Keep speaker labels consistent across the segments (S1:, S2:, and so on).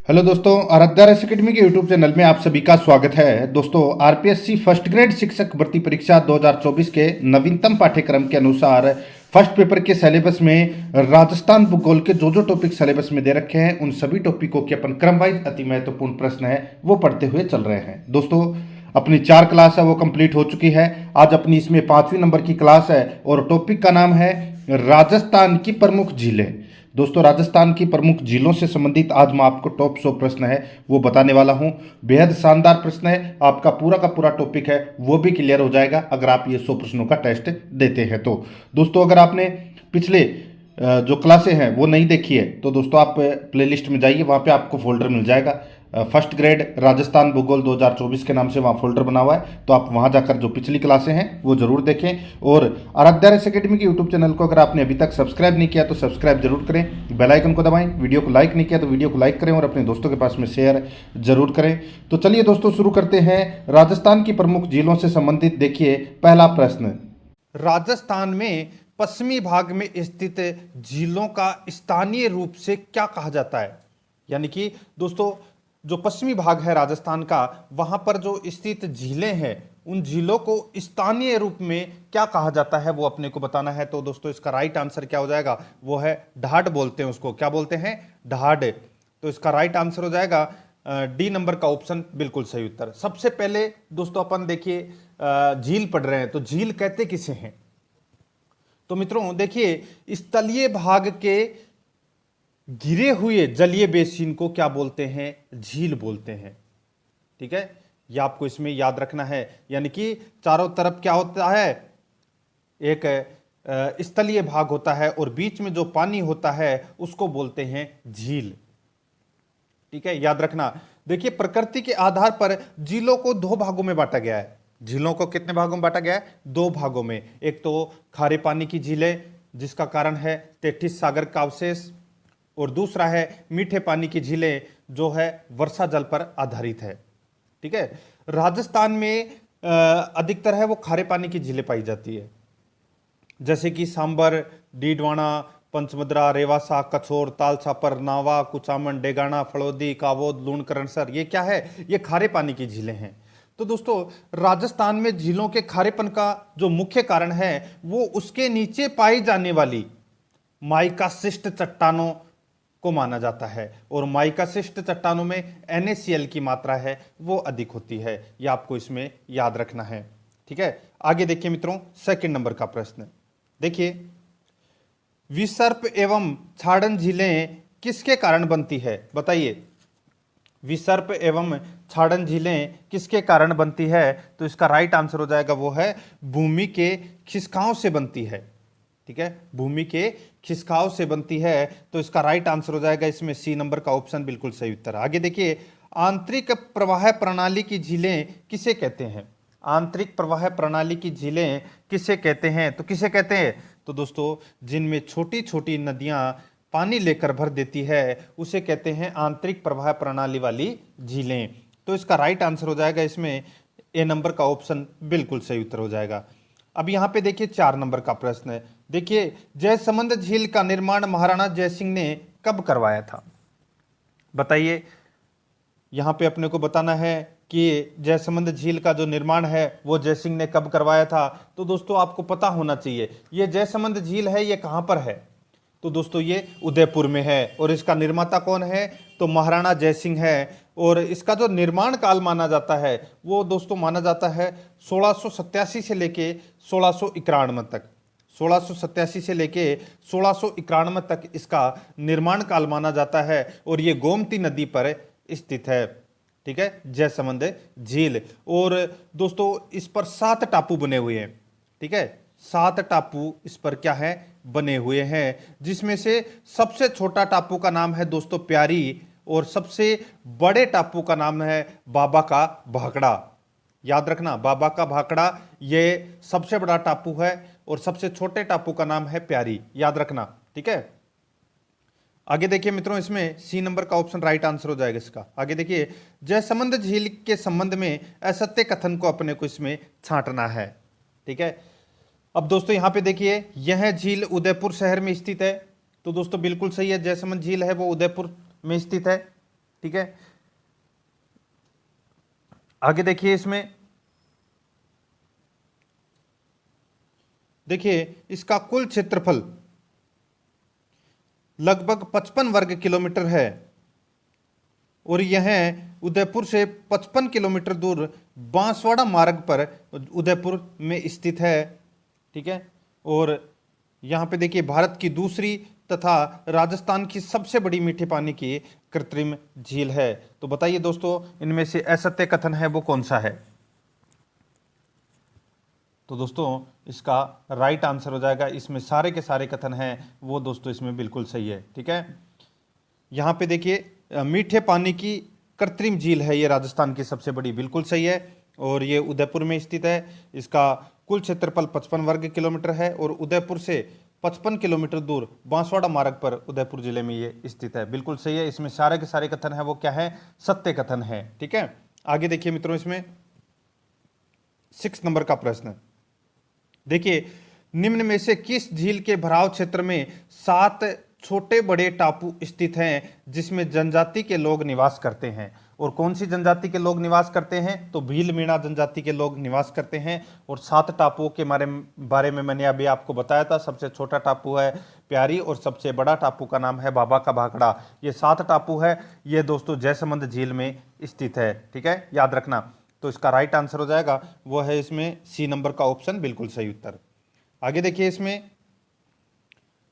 S1: Hello दोस्तों, Aaradhya race academy के YouTube channel में आप सभी का स्वागत है। दोस्तों, आरपीएससी फर्स्ट ग्रेड शिक्षक भर्ती परीक्षा 2024 के नवीनतम पाठ्यक्रम के अनुसार फर्स्ट पेपर के सिलेबस में राजस्थान भूगोल के जो टॉपिक सिलेबस में दे रखे हैं उन सभी टॉपिकों के अपन क्रम वाइज अति महत्वपूर्ण प्रश्न है वो पढ़ते हुए चल रहे हैं। दोस्तों, अपनी 4 क्लास है वो कंप्लीट हो चुकी है। आज अपनी इसमें 5वीं नंबर की क्लास है और टॉपिक का नाम है राजस्थान की प्रमुख झीलें। दोस्तों, राजस्थान की प्रमुख झीलों से संबंधित आज मैं आपको टॉप 100 प्रश्न है वो बताने वाला हूं। बेहद शानदार प्रश्न है, आपका पूरा का पूरा टॉपिक है वो भी क्लियर हो जाएगा अगर आप ये 100 प्रश्नों का टेस्ट देते हैं तो। दोस्तों, अगर आपने पिछले जो क्लासें हैं वो नहीं देखी है तो दोस्तों आप प्लेलिस्ट में जाइए, वहाँ पे आपको फोल्डर मिल जाएगा फर्स्ट ग्रेड राजस्थान भूगोल 2024 के नाम से वहाँ फोल्डर बना हुआ है। तो आप वहाँ जाकर जो पिछली क्लासें हैं वो जरूर देखें। और आराध्या रेस एकेडमी के यूट्यूब चैनल को अगर आपने अभी तक सब्सक्राइब नहीं किया तो सब्सक्राइब जरूर करें, बेल आइकन को दबाएं। वीडियो को लाइक नहीं किया तो वीडियो को लाइक करें और अपने दोस्तों के पास में शेयर जरूर करें। तो चलिए दोस्तों, शुरू करते हैं राजस्थान की प्रमुख झीलों से संबंधित। देखिए पहला प्रश्न,
S2: राजस्थान में पश्चिमी भाग में स्थित झीलों का स्थानीय रूप से क्या कहा जाता है। यानी कि दोस्तों, जो पश्चिमी भाग है राजस्थान का, वहां पर जो स्थित झीलें हैं उन झीलों को स्थानीय रूप में क्या कहा जाता है वो अपने को बताना है। तो दोस्तों, इसका राइट आंसर क्या हो जाएगा, वो है ढाड बोलते हैं उसको। क्या बोलते हैं? ढाड। तो इसका राइट आंसर हो जाएगा डी नंबर का ऑप्शन, बिल्कुल सही उत्तर। सबसे पहले दोस्तों अपन देखिए झील पढ़ रहे हैं तो झील कहते किसे हैं। तो मित्रों देखिए, स्थलीय भाग के गिरे हुए जलीय बेसिन को क्या बोलते हैं? झील बोलते हैं। ठीक है, ये आपको इसमें याद रखना है। यानी कि चारों तरफ क्या होता है, एक स्थलीय भाग होता है और बीच में जो पानी होता है उसको बोलते हैं झील। ठीक है, याद रखना। देखिए, प्रकृति के आधार पर झीलों को 2 भागों में बांटा गया है। झीलों को कितने भागों में बांटा गया है? 2 भागों में। एक तो खारे पानी की झीलें जिसका कारण है 33 सागर का अवशेष, और दूसरा है मीठे पानी की झीलें जो है वर्षा जल पर आधारित है। ठीक है, राजस्थान में अधिकतर है वो खारे पानी की झीलें पाई जाती है, जैसे कि सांबर, डीडवाना, पंचमद्रा, रेवासा, कछोर, तालछापर, नावा, कुचामन, डेगाना, फड़ौदी, कावोद, लूणकरणसर। ये क्या है? ये खारे पानी की झीलें हैं। तो दोस्तों, राजस्थान में झीलों के खारेपन का जो मुख्य कारण है वो उसके नीचे पाई जाने वाली माइकाशिष्ट चट्टानों को माना जाता है, और माइकाशिष्ट चट्टानों में NaCl की मात्रा है वो अधिक होती है। ये आपको इसमें याद रखना है। ठीक है, आगे देखिए मित्रों, सेकंड नंबर का प्रश्न देखिए, विसर्प एवं छाड़न झीलें किसके कारण बनती है? बताइए, विसर्प एवं छाड़न झीलें किसके कारण बनती है? तो इसका राइट आंसर हो जाएगा वो है भूमि के खिसकाव से बनती है। ठीक है, भूमि के खिसकाव से बनती है। तो इसका राइट आंसर हो जाएगा इसमें सी नंबर का ऑप्शन, बिल्कुल सही उत्तर। आगे देखिए, आंतरिक प्रवाह प्रणाली की झीलें किसे कहते हैं? आंतरिक प्रवाह प्रणाली की झीलें किसे कहते हैं? तो किसे कहते हैं? तो दोस्तों, जिनमें छोटी छोटी नदियां पानी लेकर भर देती है उसे कहते हैं आंतरिक प्रवाह प्रणाली वाली झीलें। तो इसका राइट आंसर हो जाएगा इसमें ए नंबर का ऑप्शन, बिल्कुल सही उत्तर हो जाएगा। अब यहां पे देखिए 4 नंबर का प्रश्न है। देखिए, जयसमंद झील का निर्माण महाराणा जयसिंह ने कब करवाया था? बताइए, यहां पे अपने को बताना है कि जयसमंद झील का जो निर्माण है वो जयसिंह ने कब करवाया था। तो दोस्तों, आपको पता होना चाहिए ये जयसमंद झील है ये कहां पर है। तो दोस्तों, ये उदयपुर में है, और इसका निर्माता कौन है? तो महाराणा जयसिंह है। और इसका जो निर्माण काल माना जाता है वो दोस्तों माना जाता है 1687 से लेके 1691 तक। 1687 से लेके 1691 तक इसका निर्माण काल माना जाता है, और ये गोमती नदी पर स्थित है। ठीक है, जयसमंद झील। और दोस्तों, इस पर 7 टापू बने हुए हैं। ठीक है, 7 टापू इस पर क्या है? बने हुए हैं, जिसमें से सबसे छोटा टापू का नाम है दोस्तों प्यारी, और सबसे बड़े टापू का नाम है बाबा का भाखड़ा। याद रखना, बाबा का भाखड़ा ये सबसे बड़ा टापू है और सबसे छोटे टापू का नाम है प्यारी। याद रखना। ठीक है, आगे देखिए मित्रों, इसमें सी नंबर का ऑप्शन राइट आंसर हो जाएगा इसका। आगे देखिए, जयसमंद झील के संबंध में असत्य कथन को अपने को इसमें छांटना है। ठीक है, अब दोस्तों यहां पे देखिए, यह झील उदयपुर शहर में स्थित है। तो दोस्तों बिल्कुल सही है, जयसमंद झील है वो उदयपुर में स्थित है। ठीक है। आगे देखिए, इसमें देखिए इसका कुल क्षेत्रफल लगभग 55 वर्ग किलोमीटर है और यह उदयपुर से 55 किलोमीटर दूर बांसवाड़ा मार्ग पर उदयपुर में स्थित है। ठीक है। और यहाँ पे देखिए भारत की दूसरी तथा राजस्थान की सबसे बड़ी मीठे पानी की कृत्रिम झील है। तो बताइए दोस्तों, इनमें से असत्य कथन है वो कौन सा है? तो दोस्तों इसका राइट आंसर हो जाएगा, इसमें सारे के सारे कथन हैं वो दोस्तों इसमें बिल्कुल सही है। ठीक है। यहाँ पे देखिए मीठे पानी की कृत्रिम झील है ये राजस्थान की सबसे बड़ी, बिल्कुल सही है। और ये उदयपुर में स्थित है। इसका कुल क्षेत्रफल 55 वर्ग किलोमीटर है और उदयपुर से 55 किलोमीटर दूर बांसवाड़ा मार्ग पर उदयपुर जिले में ये स्थित है, बिल्कुल सही है। इसमें सारे के सारे कथन है वो क्या है? सत्य कथन है। ठीक है। आगे देखिए मित्रों, इसमें 6 नंबर का प्रश्न देखिए, निम्न में से किस झील के भराव क्षेत्र में 7 छोटे बड़े टापू स्थित हैं जिसमें जनजाति के लोग निवास करते हैं? और कौन सी जनजाति के लोग निवास करते हैं? तो भील मीणा जनजाति के लोग निवास करते हैं। और 7 टापुओं के बारे में मैंने अभी आपको बताया था। सबसे छोटा टापू है प्यारी और सबसे बड़ा टापू का नाम है बाबा का भाखड़ा। ये 7 टापू है, ये दोस्तों जयसमंद झील में स्थित है। ठीक है, याद रखना। तो इसका राइट आंसर हो जाएगा वो है इसमें सी नंबर का ऑप्शन, बिल्कुल सही उत्तर। आगे देखिए, इसमें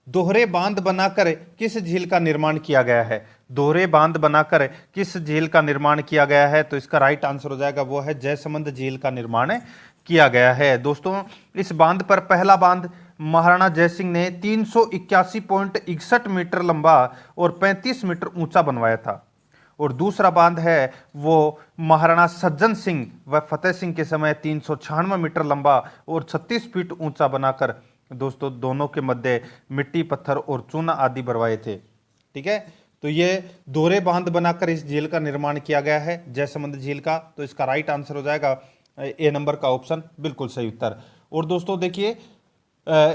S2: दोहरे बांध बनाकर किस झील का निर्माण किया गया है? दोहरे बांध बनाकर किस झील का निर्माण किया गया है? तो इसका राइट आंसर हो जाएगा वो है जयसमंद झील का निर्माण किया गया है। दोस्तों इस बांध पर पहला बांध महाराणा जयसिंह ने 381.61 मीटर लंबा और 35 मीटर ऊंचा बनवाया था। और दूसरा बांध है वो महाराणा सज्जन सिंह व फतेह सिंह के समय 396 मीटर लंबा और 36 फीट ऊंचा बनाकर दोस्तों दोनों के मध्य मिट्टी, पत्थर और चूना आदि भरवाए थे। ठीक है। तो ये दोहरे बांध बनाकर इस झील का निर्माण किया गया है, जयसमंद झील का। तो इसका राइट आंसर हो जाएगा ए नंबर का ऑप्शन, बिल्कुल सही उत्तर। और दोस्तों देखिए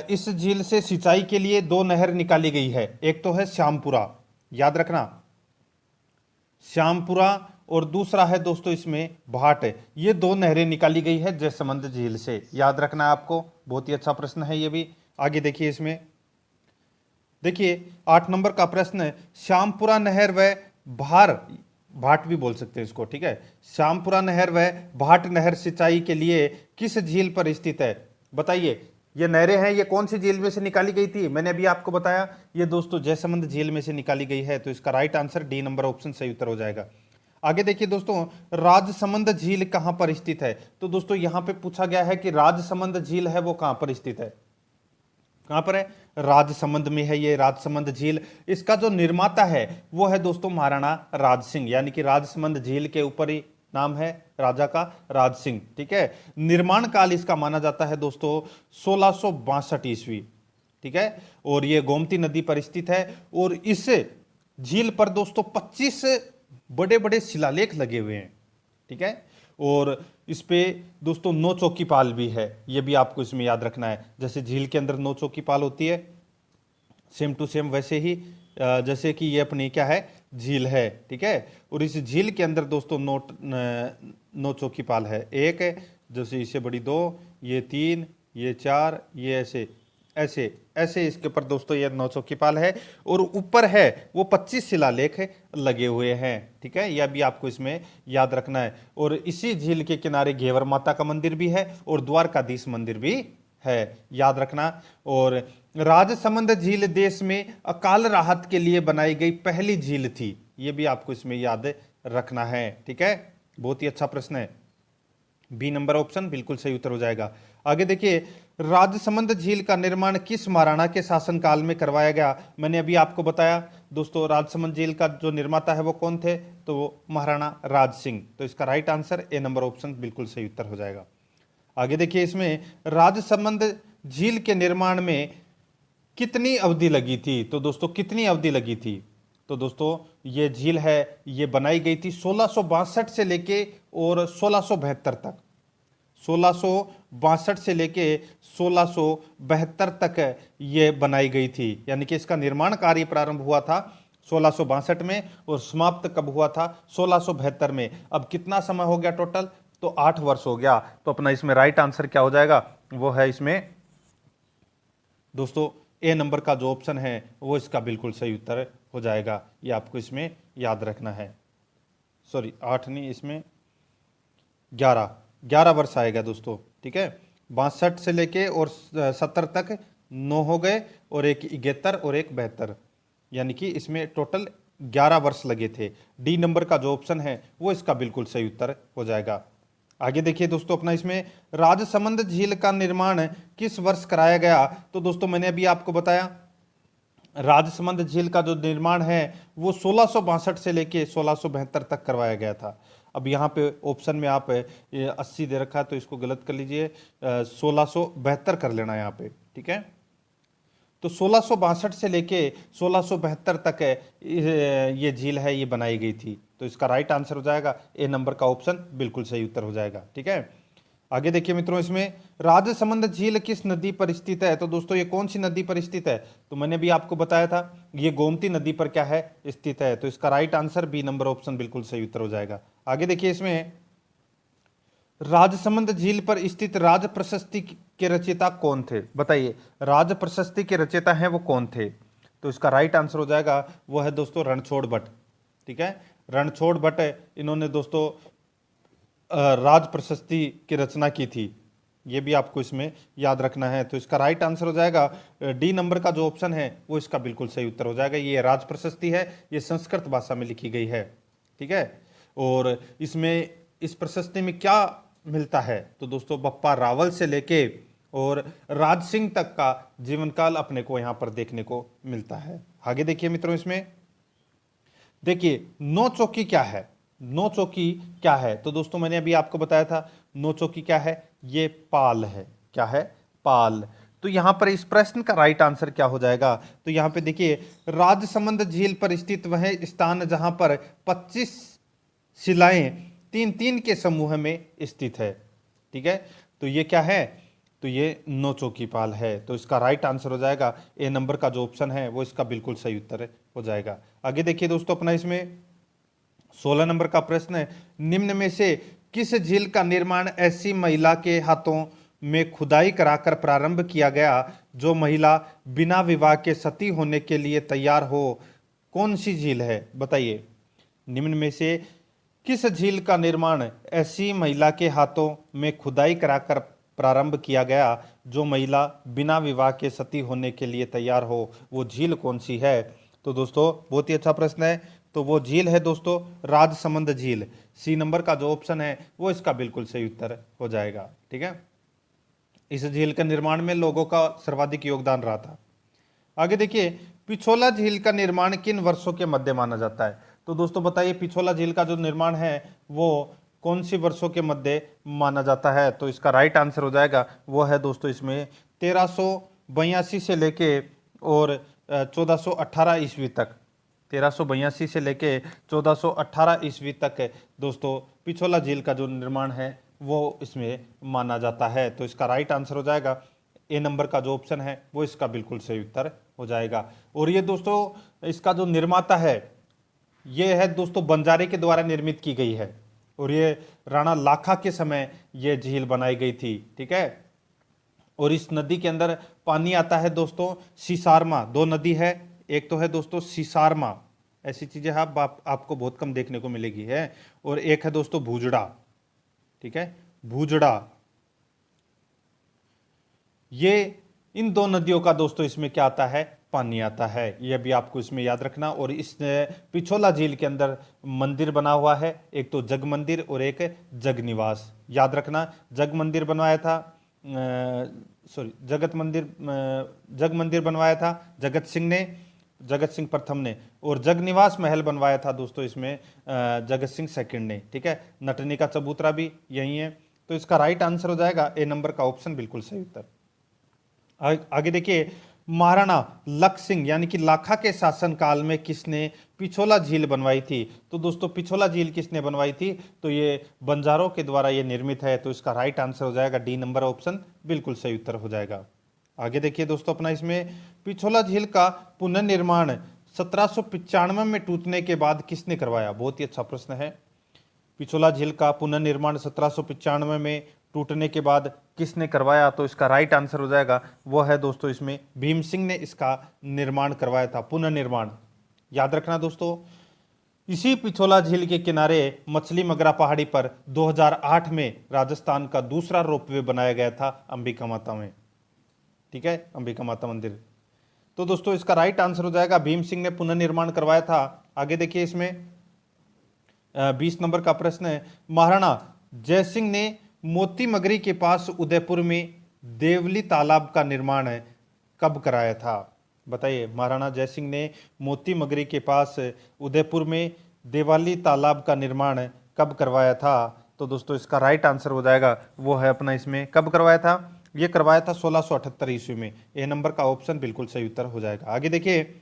S2: इस झील से सिंचाई के लिए 2 नहर निकाली गई है। एक तो है श्यामपुरा, याद रखना, श्यामपुरा, और दूसरा है दोस्तों इसमें भाट। ये 2 नहरें निकाली गई है जयसमंद झील से, याद रखना है आपको। बहुत ही अच्छा प्रश्न है ये भी। आगे देखिए, इसमें देखिए 8 नंबर का प्रश्न, श्यामपुरा नहर व भाट भी बोल सकते हैं इसको। ठीक है। श्यामपुरा नहर व भाट नहर सिंचाई के लिए किस झील पर स्थित है? बताइए, ये नहरें हैं, ये कौन सी झील में से निकाली गई थी? मैंने अभी आपको बताया ये दोस्तों जयसमंद झील में से निकाली गई है। तो इसका right answer D number option सही उत्तर हो जाएगा। आगे देखिए दोस्तों, राजसमंद झील कहां पर स्थित है? तो दोस्तों यहां पे पूछा गया है कि राजसमंद झील है वो कहां पर स्थित है? कहां पर है? राजसमंद में है ये राजसमंद झील। इसका जो निर्माता है वो है दोस्तों महाराणा राज सिंह, यानी कि राजसमंद झील के ऊपर ही नाम है राजा का राज सिंह। ठीक है। निर्माण काल इसका माना जाता है दोस्तों 1662 ईस्वी। ठीक है। और ये गोमती नदी पर स्थित है और इस झील पर दोस्तों 25 बड़े बड़े शिलालेख लगे हुए हैं। ठीक है। और इस पे दोस्तों 9 चौकी पाल भी है, ये भी आपको इसमें याद रखना है। जैसे झील के अंदर 9 चौकी पाल होती है, सेम टू सेम वैसे ही जैसे कि ये अपनी क्या है, झील है। ठीक है। और इस झील के अंदर दोस्तों 9 चौकी पाल है। एक है जैसे इससे बड़ी 2, ये 3, ये 4, ये ऐसे ऐसे ऐसे इसके ऊपर दोस्तों ये 9 चौकी पाल है। और ऊपर है वो 25 शिलालेख लगे हुए हैं। ठीक है, यह भी आपको इसमें याद रखना है। और इसी झील के किनारे घेवर माता का मंदिर भी है और द्वारकाधीश मंदिर भी है, याद रखना। और राजसमंद झील देश में अकाल राहत के लिए बनाई गई पहली झील थी, ये भी आपको इसमें याद रखना है। ठीक है, बहुत ही अच्छा प्रश्न है। बी नंबर ऑप्शन बिल्कुल सही उत्तर हो जाएगा। आगे देखिए, राजसमंद झील का निर्माण किस महाराणा के शासनकाल में करवाया गया? मैंने अभी आपको बताया दोस्तों राजसमंद झील का जो निर्माता है वो कौन थे? तो वो महाराणा राज सिंह। तो इसका right answer A number option बिल्कुल सही उत्तर हो जाएगा। आगे देखिए, इसमें राजसमंद झील के निर्माण में कितनी अवधि लगी थी? तो दोस्तों कितनी अवधि लगी थी? तो दोस्तों ये झील है ये बनाई गई थी 1662 से लेके और 1672 तक। 1662 से लेके 1672 तक ये बनाई गई थी, यानी कि इसका निर्माण कार्य प्रारंभ हुआ था 1662 में, और समाप्त कब हुआ था? 1672 में। अब कितना समय हो गया टोटल? तो 8 वर्ष हो गया। तो अपना इसमें राइट आंसर क्या हो जाएगा? वो है इसमें दोस्तों ए नंबर का जो ऑप्शन है वो इसका बिल्कुल सही उत्तर हो जाएगा। ये आपको इसमें याद रखना है। सॉरी 8 नहीं, इसमें 11 वर्ष आएगा दोस्तों। ठीक है, 62 से लेके और 70 तक 9 हो गए, और एक 71 और एक 72, यानी कि इसमें टोटल 11 वर्ष लगे थे। डी नंबर का जो ऑप्शन है वो इसका बिल्कुल सही उत्तर हो जाएगा। आगे देखिए दोस्तों, अपना इसमें राजसमंद झील का निर्माण किस वर्ष कराया गया? तो दोस्तों मैंने अभी आपको बताया राजसमंद झील का जो निर्माण है वो 1662 से लेके 1672 तक करवाया गया था। अब यहाँ पे ऑप्शन में आप 80 दे रखा है तो इसको गलत कर लीजिए, 1672 कर लेना यहाँ पे। ठीक है, तो 1662 से लेके 1672 तक ये झील है ये बनाई गई थी। तो इसका राइट आंसर हो जाएगा ए नंबर का ऑप्शन बिल्कुल सही उत्तर हो जाएगा। ठीक है, आगे देखिए मित्रों, इसमें राजसमंद झील किस नदी पर स्थित है? तो दोस्तों ये कौन सी नदी पर स्थित है? तो मैंने भी आपको बताया था ये गोमती नदी पर क्या है? स्थित है। तो इसका right answer B number option बिल्कुल सही उत्तर हो जाएगा। आगे देखिए, इसमें राजसमंद झील पर स्थित राज प्रशस्ति के रचयिता कौन थे? बताइए, राज प्रशस्ति के रचयिता हैं वो कौन थे? तो इसका राइट आंसर हो जाएगा वो है दोस्तों रणछोड़ भट्ट। ठीक है, रणछोड़ भट्ट इन्होंने दोस्तों राज प्रशस्ति की रचना की थी। ये भी आपको इसमें याद रखना है। तो इसका राइट आंसर हो जाएगा डी नंबर का जो ऑप्शन है वो इसका बिल्कुल सही उत्तर हो जाएगा। ये राज प्रशस्ति है, ये संस्कृत भाषा में लिखी गई है। ठीक है, और इसमें इस प्रशस्ति में क्या मिलता है? तो दोस्तों बप्पा रावल से लेके और राज सिंह तक का जीवन काल अपने को यहाँ पर देखने को मिलता है। आगे देखिए मित्रों, इसमें देखिए नौ चौकी क्या है? नौ चौकी क्या है? तो दोस्तों मैंने अभी आपको बताया था नौ चौकी क्या है? ये पाल है। क्या है? पाल। तो यहां पर इस प्रश्न का राइट आंसर क्या हो जाएगा? तो यहां पे देखिए राजसमंद झील पर स्थित वह स्थान जहां पर 25 शिलाएं 3-3 के समूह में स्थित है। ठीक है, तो ये क्या है? तो ये नौ चौकी पाल है। तो इसका राइट आंसर हो जाएगा ए नंबर का जो ऑप्शन है वो इसका बिल्कुल सही उत्तर हो जाएगा। आगे देखिए दोस्तों, अपना इसमें 16 नंबर का प्रश्न है, निम्न में से किस झील का निर्माण ऐसी महिला के हाथों में खुदाई कराकर प्रारंभ किया गया जो महिला बिना विवाह के सती होने के लिए तैयार हो? कौन सी झील है? बताइए, निम्न में से किस झील का निर्माण ऐसी महिला के हाथों में खुदाई कराकर प्रारंभ किया गया जो महिला बिना विवाह के सती होने के लिए तैयार हो? वो झील कौन सी है? तो दोस्तों बहुत ही अच्छा प्रश्न है। तो वो झील है दोस्तों राजसमंद झील। सी नंबर का जो ऑप्शन है वो इसका बिल्कुल सही उत्तर हो जाएगा। ठीक है, इस झील के निर्माण में लोगों का सर्वाधिक योगदान रहा था। आगे देखिए, पिछोला झील का निर्माण किन वर्षों के मध्य माना जाता है? तो दोस्तों बताइए, पिछोला झील का जो निर्माण है वो कौन सी वर्षों के मध्य माना जाता है? तो इसका राइट आंसर हो जाएगा वो है दोस्तों इसमें 1382 से लेके और 1418 ईस्वी तक। 1382 से लेके 1418 ईस्वी तक दोस्तों पिछोला झील का जो निर्माण है वो इसमें माना जाता है। तो इसका राइट आंसर हो जाएगा ए नंबर का जो ऑप्शन है वो इसका बिल्कुल सही उत्तर हो जाएगा। और ये दोस्तों इसका जो निर्माता है ये है दोस्तों बंजारे के द्वारा निर्मित की गई है, और ये राणा लाखा के समय ये झील बनाई गई थी। ठीक है, और इस नदी के अंदर पानी आता है दोस्तों सीसारमा। दो नदी है, एक तो है दोस्तों सीसारमा, ऐसी चीजें आपको बहुत कम देखने को मिलेगी है, और एक है दोस्तों भूजड़ा। ठीक है, भूजड़ा। ये इन दो नदियों का दोस्तों इसमें क्या आता है? पानी आता है। यह भी आपको इसमें याद रखना। और इस पिछोला झील के अंदर मंदिर बना हुआ है, एक तो जग मंदिर और एक जग निवास। याद रखना, जग मंदिर बनवाया था जग मंदिर बनवाया था जगत सिंह प्रथम ने, और जग निवास महल बनवाया था दोस्तों इसमें जगत सिंह सेकंड ने। ठीक है, नटनी का चबूतरा भी यही है। तो इसका राइट आंसर हो जाएगा ए नंबर का ऑप्शन बिल्कुल सही उत्तर। आगे देखिए, महाराणा लख सिंह यानी कि लाखा के शासन काल में किसने पिछोला झील बनवाई थी? तो दोस्तों पिछोला झील किसने बनवाई थी? तो ये बंजारों के द्वारा ये निर्मित है। तो इसका राइट आंसर हो जाएगा डी नंबर ऑप्शन बिल्कुल सही उत्तर हो जाएगा। आगे देखिए दोस्तों, अपना इसमें पिछोला झील का पुनर्निर्माण 1795 में टूटने के बाद किसने करवाया? बहुत ही अच्छा प्रश्न है। पिछोला झील का पुनर्निर्माण 1795 में टूटने के बाद किसने करवाया? तो इसका राइट आंसर हो जाएगा वो है दोस्तों इसमें भीम सिंह ने इसका निर्माण करवाया था, पुनर्निर्माण। याद रखना दोस्तों, इसी पिछोला झील के किनारे मछली मगरा पहाड़ी पर 2008 में राजस्थान का दूसरा रोपवे बनाया गया था अंबिका माता में। ठीक है, अंबिका माता मंदिर। तो दोस्तों इसका राइट आंसर हो जाएगा भीम सिंह ने पुनर्निर्माण करवाया था। आगे देखिए, इसमें 20 नंबर का प्रश्न है, महाराणा जयसिंह ने मोती मगरी के पास उदयपुर में देवली तालाब का निर्माण कब कराया था? बताइए, महाराणा जयसिंह ने मोती मगरी के पास उदयपुर में देवाली तालाब का निर्माण कब करवाया था? तो दोस्तों इसका राइट आंसर हो जाएगा वो है अपना इसमें कब करवाया था? ये करवाया था 1678 ईस्वी में। ए नंबर का ऑप्शन बिल्कुल सही उत्तर हो जाएगा। आगे देखिए,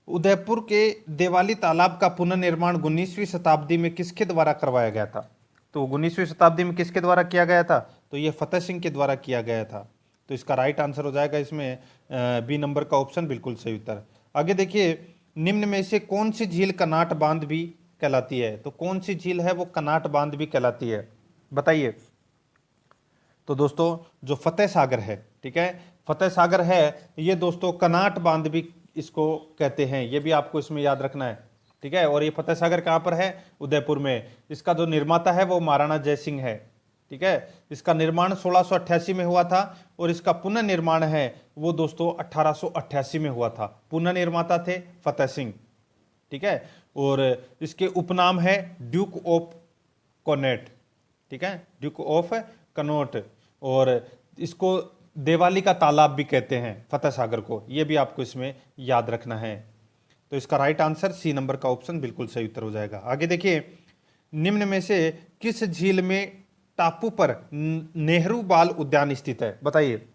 S2: उदयपुर के देवाली तालाब का पुनर्निर्माण 19वीं शताब्दी में किसके द्वारा करवाया गया था? तो 19वीं शताब्दी में किसके द्वारा किया गया था? तो ये फतेह सिंह के द्वारा किया गया था। तो इसका राइट आंसर हो जाएगा इसमें बी नंबर का ऑप्शन बिल्कुल सही उत्तर। आगे देखिए, निम्न में से कौन सी झील कनाट बांध भी कहलाती है? तो कौन सी झील है वो कनाट बांध भी कहलाती है? बताइए। तो दोस्तों जो फतेह सागर है, ठीक है, फतेह सागर है, ये दोस्तों कनाट बांध भी इसको कहते हैं। ये भी आपको इसमें याद रखना है। ठीक है, और ये फतेह सागर कहाँ पर है? उदयपुर में। इसका जो निर्माता है वो महाराणा जयसिंह है। ठीक है, इसका निर्माण 1688 में हुआ था और इसका पुनर्निर्माण है वो दोस्तों 1888 में हुआ था। पुनर्निर्माता थे फतेह सिंह। ठीक है, और इसके उपनाम है ड्यूक ऑफ कनॉट। ठीक है, ड्यूक ऑफ कनॉट, और इसको देवाली का तालाब भी कहते हैं फतेह सागर को। ये भी आपको इसमें याद रखना है। तो इसका राइट आंसर सी नंबर का ऑप्शन बिल्कुल सही उत्तर हो जाएगा। आगे देखिए, निम्न में से किस झील में टापू पर नेहरू बाल उद्यान स्थित है? बताइए,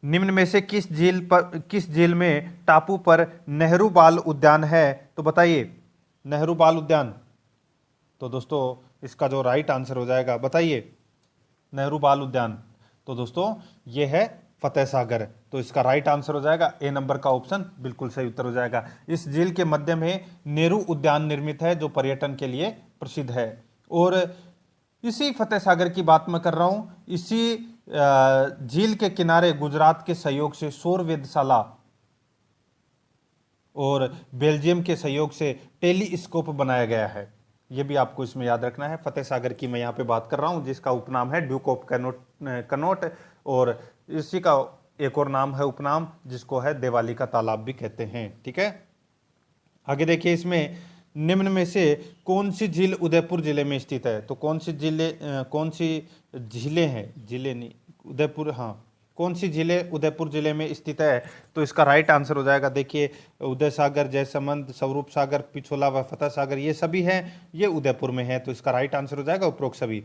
S2: निम्न में से किस झील में टापू पर नेहरू बाल उद्यान है? तो बताइए, नेहरू बाल उद्यान। तो दोस्तों इसका जो राइट आंसर हो जाएगा, बताइए, नेहरू बाल उद्यान। तो दोस्तों ये है फतेह सागर। तो इसका राइट आंसर हो जाएगा ए नंबर का ऑप्शन बिल्कुल सही उत्तर हो जाएगा। इस झील के मध्य में नेहरू उद्यान निर्मित है जो पर्यटन के लिए प्रसिद्ध है। और इसी फतेह सागर की बात मैं कर रहा हूं, इसी झील के किनारे गुजरात के सहयोग से सौर वेधशाला और बेल्जियम के सहयोग से टेलीस्कोप बनाया गया है। ये भी आपको इसमें याद रखना है। फतेह सागर की मैं यहाँ पे बात कर रहा हूँ जिसका उपनाम है ड्यूक ऑफ कनॉट, और इसी का एक और नाम है उपनाम जिसको है देवाली का तालाब भी कहते हैं। ठीक है, आगे देखिए, इसमें निम्न में से कौन सी झील उदयपुर जिले में स्थित है? तो कौन सी झीलें हैं, जिले नहीं, उदयपुर, हाँ, कौन सी झीलें उदयपुर जिले में स्थित है? तो इसका राइट आंसर हो जाएगा, देखिए, उदय सागर, जयसमंद, स्वरूप सागर, पिछोला व फतेह सागर, ये सभी हैं, ये उदयपुर में है। तो इसका राइट आंसर हो जाएगा उपरोक्त सभी।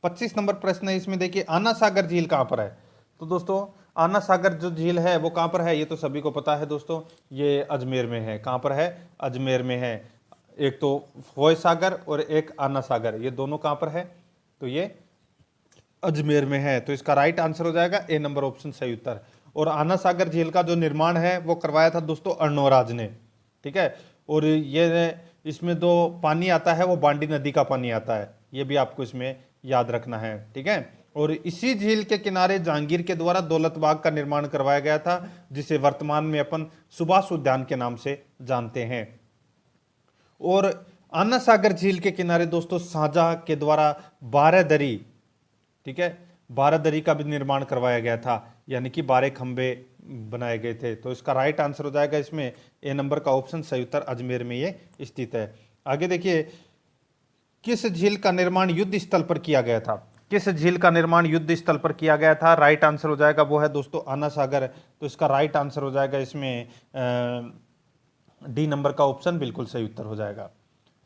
S2: 25 नंबर प्रश्न है, इसमें देखिए, आना सागर झील कहाँ पर है? तो दोस्तों आना सागर जो झील है वो कहाँ पर है? ये तो सभी को पता है दोस्तों, ये अजमेर में है। कहाँ पर है? अजमेर में है। एक तो फोय सागर और एक आना सागर, ये दोनों कहाँ पर है? तो ये अजमेर में है। तो इसका राइट आंसर हो जाएगा ए नंबर ऑप्शन सही उत्तर। और आना सागर झील का जो निर्माण है वो करवाया था दोस्तों अर्णोराज ने। ठीक है, और ये इसमें जो पानी आता है वो बांडी नदी का पानी आता है, ये भी आपको इसमें याद रखना है। ठीक है, और इसी झील के किनारे जहांगीर के द्वारा दौलत बाग का निर्माण करवाया गया था जिसे वर्तमान में अपन सुभाष उद्यान के नाम से जानते हैं। और आना सागर झील के किनारे दोस्तों शाहजहां के द्वारा 12 दरी, ठीक है, 12 दरी का भी निर्माण करवाया गया था, यानी कि 12 खंबे बनाए गए थे। तो इसका राइट आंसर हो जाएगा इसमें ए नंबर का ऑप्शन सही उत्तर, अजमेर में ये स्थित है। आगे देखिए, किस झील का निर्माण युद्ध स्थल पर किया गया था? किस झील का निर्माण युद्ध स्थल पर किया गया था? राइट आंसर हो जाएगा वो है दोस्तों आना सागर। तो इसका राइट आंसर हो जाएगा इसमें डी नंबर का ऑप्शन बिल्कुल सही उत्तर हो जाएगा।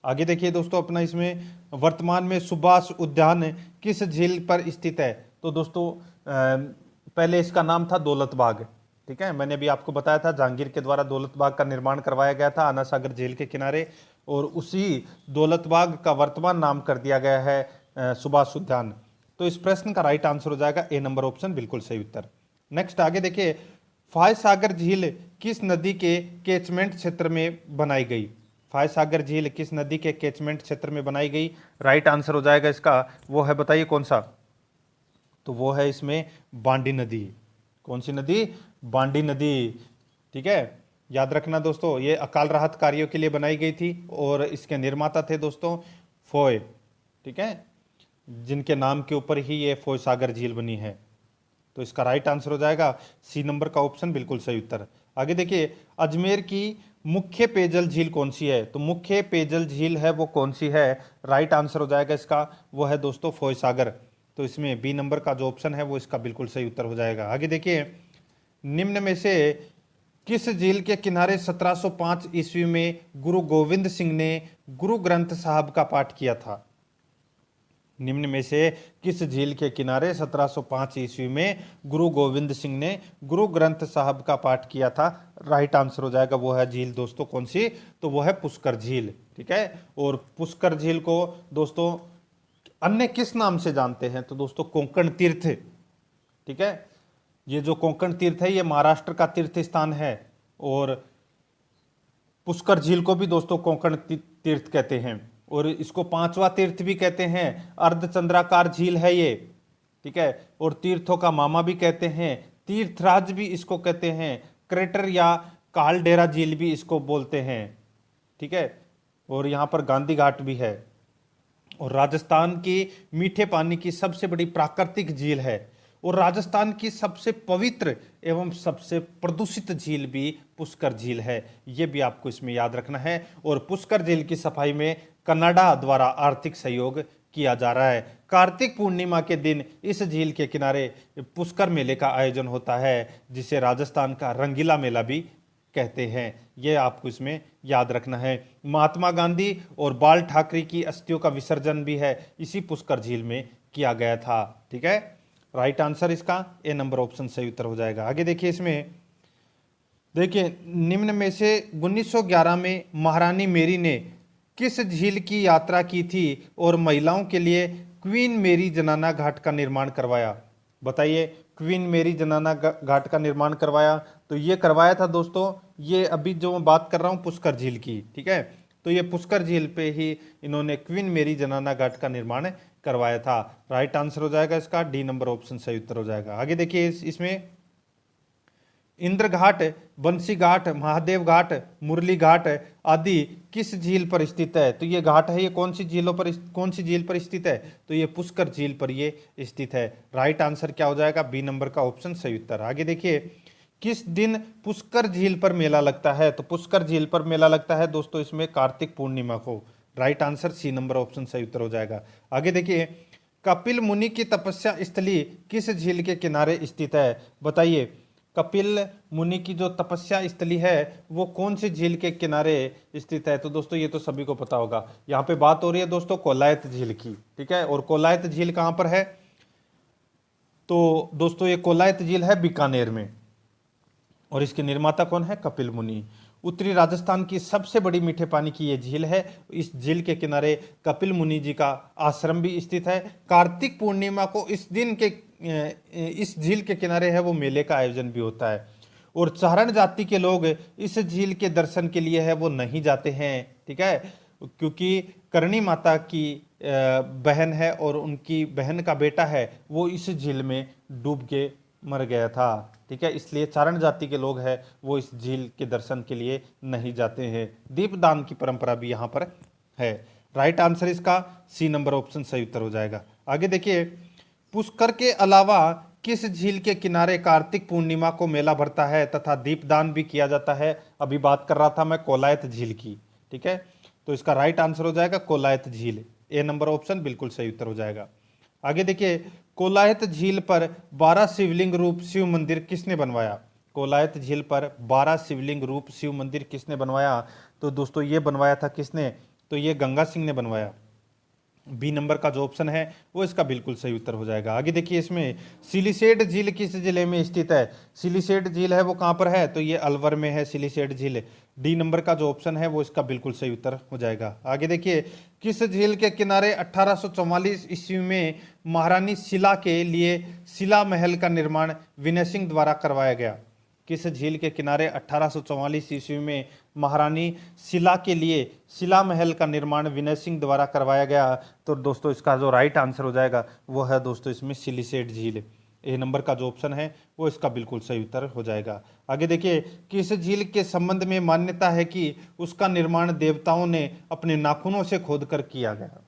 S2: आगे देखिए दोस्तों, अपना इसमें वर्तमान में सुभाष उद्यान किस झील पर स्थित है? तो दोस्तों पहले इसका नाम था दौलत बाग। ठीक है, मैंने भी आपको बताया था जहांगीर के द्वारा दौलत बाग का निर्माण करवाया गया था आना सागर झील के किनारे, और उसी दौलत बाग का वर्तमान नाम कर दिया गया है सुभाष उद्यान। तो इस प्रश्न का राइट आंसर हो जाएगा ए नंबर ऑप्शन बिल्कुल सही उत्तर। नेक्स्ट आगे देखिए, फाय सागर झील किस नदी के कैचमेंट क्षेत्र में बनाई गई? फाय सागर झील किस नदी के कैचमेंट क्षेत्र में बनाई गई? राइट आंसर हो जाएगा इसका, वो है, बताइए कौन सा? तो वो है इसमें बांडी नदी। कौन सी नदी? बांडी नदी। ठीक है, याद रखना दोस्तों, ये अकाल राहत कार्यों के लिए बनाई गई थी और इसके निर्माता थे दोस्तों फोय। ठीक है, जिनके नाम के ऊपर ही ये फोय सागर झील बनी है। तो इसका राइट आंसर हो जाएगा सी नंबर का ऑप्शन, बिल्कुल सही उत्तर। आगे देखिए, अजमेर की मुख्य पेयजल झील कौन सी है? तो मुख्य पेयजल झील है वो कौन सी है? राइट आंसर हो जाएगा इसका, वो है दोस्तों फोय सागर। तो इसमें बी नंबर का जो ऑप्शन है वो इसका बिल्कुल सही उत्तर हो जाएगा। आगे देखिए, निम्न में से किस झील के किनारे 1705 ईस्वी में गुरु गोविंद सिंह ने गुरु ग्रंथ साहब का पाठ किया था? निम्न में से किस झील के किनारे 1705 ईस्वी में गुरु गोविंद सिंह ने गुरु ग्रंथ साहब का पाठ किया था? राइट आंसर हो जाएगा, वो है झील दोस्तों कौन सी? तो वो है पुष्कर झील। ठीक है, और पुष्कर झील को दोस्तों अन्य किस नाम से जानते हैं? तो दोस्तों कोंकण तीर्थ। ठीक है, ये जो कोंकण तीर्थ है ये महाराष्ट्र का तीर्थ स्थान है और पुष्कर झील को भी दोस्तों कोंकण तीर्थ कहते हैं और इसको पांचवा तीर्थ भी कहते हैं। अर्धचंद्राकार झील है ये। ठीक है, और तीर्थों का मामा भी कहते हैं, तीर्थराज भी इसको कहते हैं, क्रेटर या कालडेरा झील भी इसको बोलते हैं। ठीक है, और यहाँ पर गांधी घाट भी है और राजस्थान की मीठे पानी की सबसे बड़ी प्राकृतिक झील है और राजस्थान की सबसे पवित्र एवं सबसे प्रदूषित झील भी पुष्कर झील है। यह भी आपको इसमें याद रखना है। और पुष्कर झील की सफाई में कनाडा द्वारा आर्थिक सहयोग किया जा रहा है। कार्तिक पूर्णिमा के दिन इस झील के किनारे पुष्कर मेले का आयोजन होता है, जिसे राजस्थान का रंगीला मेला भी कहते हैं। यह आपको इसमें याद रखना है। महात्मा गांधी और बाल ठाकरे की अस्थियों का विसर्जन भी है इसी पुष्कर झील में किया गया था। ठीक है, राइट आंसर इसका ए नंबर ऑप्शन सही उत्तर हो जाएगा। आगे देखिए, इसमें देखिए, निम्न में से 1911 में महारानी मेरी ने किस झील की यात्रा की थी और महिलाओं के लिए क्वीन मेरी जनाना घाट का निर्माण करवाया? बताइए, क्वीन मेरी जनाना घाट का निर्माण करवाया तो ये करवाया था दोस्तों, ये अभी जो मैं बात कर रहा हूँ पुष्कर झील की। ठीक है, तो ये पुष्कर झील पे ही इन्होंने क्वीन मेरी जनाना घाट का निर्माण करवाया था। राइट आंसर हो जाएगा इसका, डी नंबर ऑप्शन सही उत्तर हो जाएगा। आगे देखिए, इसमें इंद्र घाट, बंसी घाट, महादेव घाट, मुरली घाट आदि किस झील पर स्थित है? तो ये घाट है, ये कौन सी झील पर स्थित है? तो ये पुष्कर झील पर ये स्थित है। राइट आंसर क्या हो जाएगा? बी नंबर का ऑप्शन सही उत्तर। आगे देखिए, किस दिन पुष्कर झील पर मेला लगता है? तो पुष्कर झील पर मेला लगता है दोस्तों इसमें कार्तिक पूर्णिमा को। Right answer C number option सही उत्तर हो जाएगा। आगे देखिए, कपिल मुनि की तपस्या स्थली किस झील के किनारे स्थित है? बताइए, कपिल मुनि की जो तपस्या स्थली है वो कौन सी झील के किनारे स्थित है? तो दोस्तों ये तो सभी को पता होगा, यहाँ पे बात हो रही है दोस्तों कोलायत झील की। ठीक है, और कोलायत झील कहाँ पर है? तो दोस्तों ये कोलायत झील है बीकानेर में और इसके निर्माता कौन है? कपिल मुनि। उत्तरी राजस्थान की सबसे बड़ी मीठे पानी की ये झील है। इस झील के किनारे कपिल मुनि जी का आश्रम भी स्थित है। कार्तिक पूर्णिमा को इस झील के किनारे है वो मेले का आयोजन भी होता है और चारण जाति के लोग इस झील के दर्शन के लिए है वो नहीं जाते हैं। ठीक है, क्योंकि करणी माता की बहन है और उनकी बहन का बेटा है वो इस झील में डूब के मर गया था। ठीक है, इसलिए चारण जाति के लोग हैं वो इस झील के दर्शन के लिए नहीं जाते हैं। दीपदान की परंपरा भी यहाँ पर है। राइट आंसर इसका सी नंबर ऑप्शन सही उत्तर हो जाएगा। आगे देखिए, पुष्कर के अलावा किस झील के किनारे कार्तिक पूर्णिमा को मेला भरता है तथा दीपदान भी किया जाता है? अभी बात कर रहा था मैं कोलायत झील की। ठीक है, तो इसका राइट आंसर हो जाएगा कोलायत झील, ए नंबर ऑप्शन बिल्कुल सही उत्तर हो जाएगा। आगे देखिए, कोलायत झील पर 12 शिवलिंग रूप शिव मंदिर किसने बनवाया? कोलायत झील पर 12 शिवलिंग रूप शिव मंदिर किसने बनवाया? तो दोस्तों ये बनवाया था किसने? तो ये गंगा सिंह ने बनवाया। बी नंबर का जो ऑप्शन है वो इसका बिल्कुल सही उत्तर हो जाएगा। आगे देखिए, इसमें सिलिसेट झील किस जिले में स्थित है? सिलिसेट झील है वो कहाँ पर है? तो ये अलवर में है सिलिसेट झील। डी नंबर का जो ऑप्शन है वो इसका बिल्कुल सही उत्तर हो जाएगा। आगे देखिए, किस झील के किनारे 1844 ईस्वी में महारानी शिला के लिए शिला महल का निर्माण विनय सिंह द्वारा करवाया गया? किस झील के किनारे 1844 ईस्वी में महारानी शिला के लिए शिला महल का निर्माण विनय सिंह द्वारा करवाया गया? तो दोस्तों इसका जो राइट आंसर हो जाएगा वो है दोस्तों इसमें सिलिसेट झील। ए नंबर का जो ऑप्शन है वो इसका बिल्कुल सही उत्तर हो जाएगा। आगे देखिए, किस झील के संबंध में मान्यता है कि उसका निर्माण देवताओं ने अपने नाखूनों से खोदकर किया गया?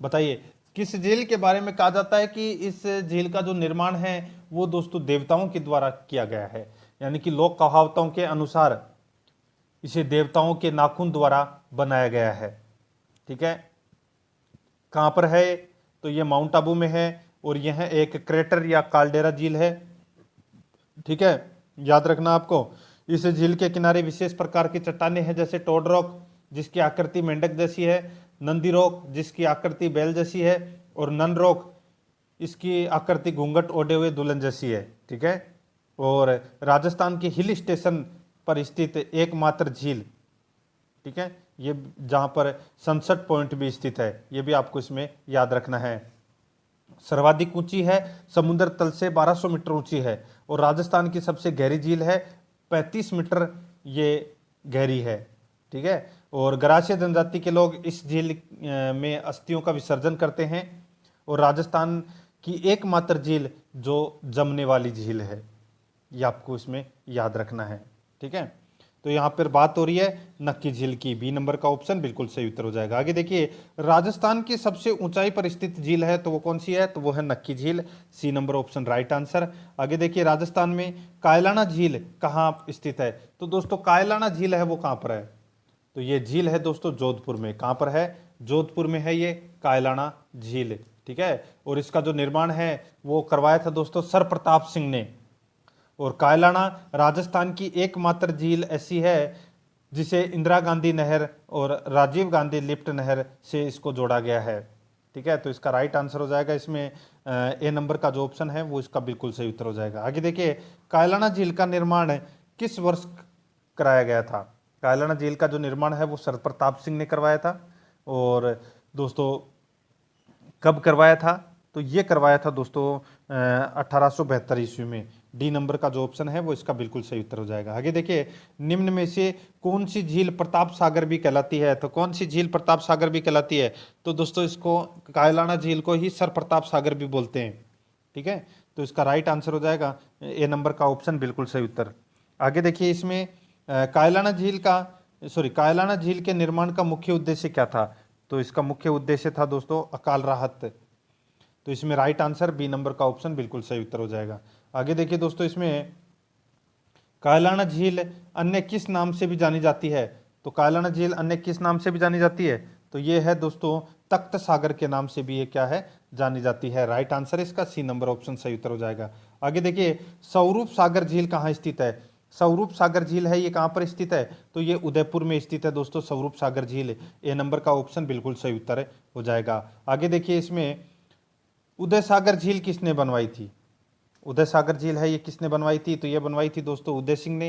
S2: बताइए, किस झील के बारे में कहा जाता है कि इस झील का जो निर्माण है वो दोस्तों देवताओं के द्वारा किया गया है, यानी कि लोक कहावतों के अनुसार इसे देवताओं के नाखून द्वारा बनाया गया है। ठीक है, कहां पर है? तो ये माउंट आबू में है और यह एक क्रेटर या काल्डेरा झील है। ठीक है, याद रखना आपको। इस झील के किनारे विशेष प्रकार की चट्टानें हैं, जैसे टोड रॉक जिसकी आकृति मेंढक जैसी है, नंदी रॉक जिसकी आकृति बैल जैसी है, और नन रॉक इसकी आकृति घूंघट ओढ़े हुए दुल्हन जैसी है। ठीक है, और राजस्थान के हिल स्टेशन पर स्थित एकमात्र झील, ठीक है, ये जहां पर सनसेट पॉइंट भी स्थित है, ये भी आपको इसमें याद रखना है। सर्वाधिक ऊंची है, समुद्र तल से 1200 मीटर ऊंची है, और राजस्थान की सबसे गहरी झील है, 35 मीटर ये गहरी है। ठीक है, और गरासिया जनजाति के लोग इस झील में अस्थियों का विसर्जन करते हैं, और राजस्थान की एकमात्र झील जो जमने वाली झील है, ये आपको इसमें याद रखना है। ठीक है, तो यहाँ पर बात हो रही है नक्की झील की। बी नंबर का ऑप्शन बिल्कुल सही उत्तर हो जाएगा। आगे देखिए, राजस्थान की सबसे ऊंचाई पर स्थित झील है तो वो कौन सी है? तो वो है नक्की झील। C number option right answer. आगे देखिए, राजस्थान में कायलाना झील कहाँ स्थित है? तो दोस्तों कायलाना झील है वो कहाँ पर है? तो ये झील है दोस्तों जोधपुर में। कहाँ पर है? जोधपुर में है ये कायलाना झील। ठीक है, और इसका जो निर्माण है वो करवाया था दोस्तों सर प्रताप सिंह ने। और कायलाना राजस्थान की एकमात्र झील ऐसी है जिसे इंदिरा गांधी नहर और राजीव गांधी लिफ्ट नहर से इसको जोड़ा गया है। ठीक है, तो इसका राइट आंसर हो जाएगा इसमें ए नंबर का जो ऑप्शन है वो इसका बिल्कुल सही उत्तर हो जाएगा। आगे देखिए, कायलाना झील का निर्माण किस वर्ष कराया गया था? कायलाना झील का जो निर्माण है वो सर प्रताप सिंह ने करवाया था। और दोस्तों कब करवाया था? तो ये करवाया था दोस्तों 1872 ईस्वी में। डी नंबर का जो ऑप्शन है वो इसका बिल्कुल सही उत्तर हो जाएगा। आगे देखिए, निम्न में से कौन सी झील प्रताप सागर भी कहलाती है? तो कौन सी झील प्रताप सागर भी कहलाती है? तो दोस्तों इसको कायलाना झील को ही सर प्रताप सागर भी बोलते हैं। ठीक है, तो इसका राइट आंसर हो जाएगा ए नंबर का ऑप्शन बिल्कुल सही उत्तर। आगे देखिए, इसमें कायलाना झील के निर्माण का मुख्य उद्देश्य क्या था? तो इसका मुख्य उद्देश्य था दोस्तों अकाल राहत। तो इसमें राइट आंसर बी नंबर का ऑप्शन बिल्कुल सही उत्तर हो जाएगा। आगे देखिए दोस्तों, इसमें कायलाना झील अन्य किस नाम से भी जानी जाती है? तो कायलाना झील अन्य किस नाम से भी जानी जाती है? तो ये है दोस्तों तख्त सागर के नाम से भी ये क्या है? जानी जाती है। राइट आंसर इसका सी नंबर ऑप्शन सही उत्तर हो जाएगा। आगे देखिए, स्वरूप सागर झील कहाँ स्थित है? स्वरूप सागर झील है ये कहाँ पर स्थित है? तो ये उदयपुर में स्थित है दोस्तों स्वरूप सागर झील। ए नंबर का ऑप्शन बिल्कुल सही उत्तर हो जाएगा। आगे देखिए, इसमें उदय सागर झील किसने बनवाई थी? उदय सागर झील है ये किसने बनवाई थी? तो ये बनवाई थी दोस्तों उदय सिंह ने।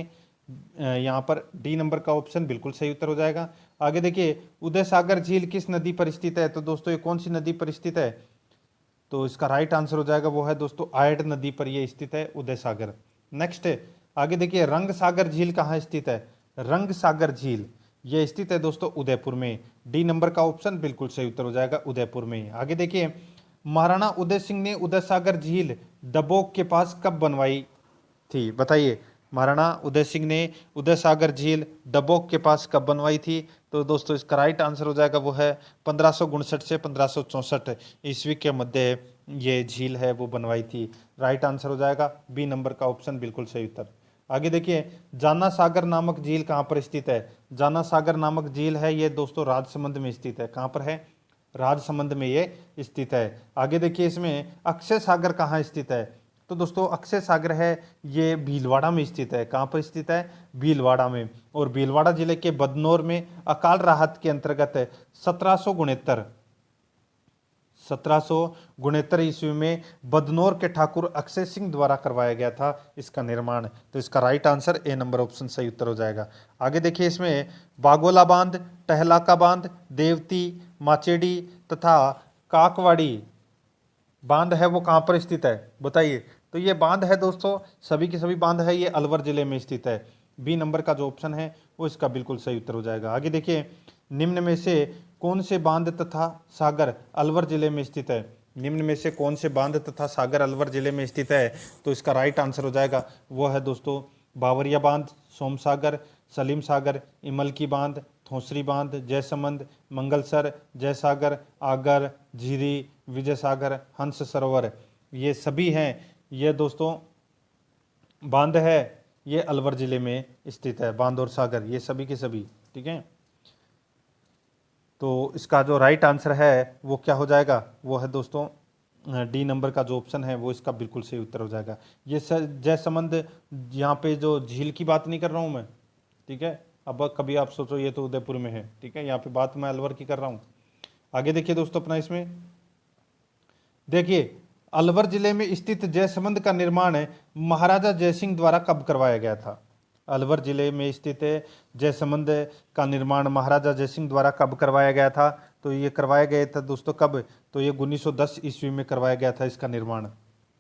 S2: यहाँ पर डी नंबर का ऑप्शन बिल्कुल सही उत्तर हो जाएगा। आगे देखिए, उदय सागर झील किस नदी पर स्थित है? तो दोस्तों ये कौन सी नदी पर स्थित है? तो इसका राइट आंसर हो जाएगा वो है दोस्तों आयड नदी पर ये स्थित है उदय सागर। नेक्स्ट आगे देखिए, रंग सागर झील कहाँ स्थित है? रंग सागर झील ये स्थित है दोस्तों उदयपुर में। डी नंबर का ऑप्शन बिल्कुल सही उत्तर हो जाएगा उदयपुर में। आगे देखिए, महाराणा उदय सिंह ने उदय सागर झील डबोक के पास कब बनवाई थी? बताइए, महाराणा उदय सिंह ने उदय सागर झील डबोक के पास कब बनवाई थी? तो दोस्तों इसका राइट आंसर हो जाएगा वो है 1559 से 1564 ईस्वी के मध्य ये झील है वो बनवाई थी। राइट आंसर हो जाएगा बी नंबर का ऑप्शन बिल्कुल सही उत्तर। आगे देखिए, जाना सागर नामक झील कहाँ पर स्थित है? जाना सागर नामक झील है ये दोस्तों राजसमंद में स्थित है। कहाँ पर है? राजसमंद में ये स्थित है। आगे देखिए, इसमें अक्षय सागर कहाँ स्थित है? तो दोस्तों अक्षय सागर है ये भीलवाड़ा में स्थित है। कहाँ पर स्थित है? भीलवाड़ा में। और भीलवाड़ा जिले के बदनौर में अकाल राहत के अंतर्गत 1769 ईस्वी में बदनौर के ठाकुर अक्षय सिंह द्वारा करवाया गया था इसका निर्माण। तो इसका right answer A number option सही उत्तर हो जाएगा। आगे देखिए, इसमें बागोला बांध, टहलाका बांध, देवती, माचेडी तथा काकवाड़ी बांध है वो कहाँ पर स्थित है? बताइए, तो ये बांध है दोस्तों, सभी के सभी बांध है, ये अलवर जिले में स्थित है। बी नंबर का जो ऑप्शन है वो इसका बिल्कुल सही उत्तर हो जाएगा। आगे देखिए, निम्न में से कौन से बांध तथा सागर अलवर जिले में स्थित है? निम्न में से कौन से बांध तथा सागर अलवर जिले में स्थित है? तो इसका राइट आंसर हो जाएगा वो है दोस्तों बावरिया बांध, सोम सागर, सलीम सागर, इमल की बांध, थोसरी बांध, जयसमंद, मंगलसर, जयसागर, आगर, झीरी, विजय सागर, हंस सरोवर, ये सभी हैं, ये दोस्तों बांध है, ये अलवर जिले में स्थित है। बांध और सागर ये सभी के सभी, ठीक है। तो इसका जो राइट आंसर है वो क्या हो जाएगा? वो है दोस्तों डी नंबर का जो ऑप्शन है वो इसका बिल्कुल सही उत्तर हो जाएगा। ये जयसमंद, यहाँ पे जो झील की बात नहीं कर रहा हूँ मैं, ठीक है। अब कभी आप सोचो ये तो उदयपुर में है, ठीक है, यहाँ पे बात मैं अलवर की कर रहा हूँ। आगे देखिए दोस्तों अपना, इसमें देखिए अलवर जिले में स्थित जयसमंद का निर्माण महाराजा जयसिंह द्वारा कब करवाया गया था? अलवर जिले में स्थित जयसमंद का निर्माण महाराजा जयसिंह द्वारा कब करवाया गया था? तो ये करवाया गया था दोस्तों कब? तो ये 1910 ईस्वी में करवाया गया था इसका निर्माण,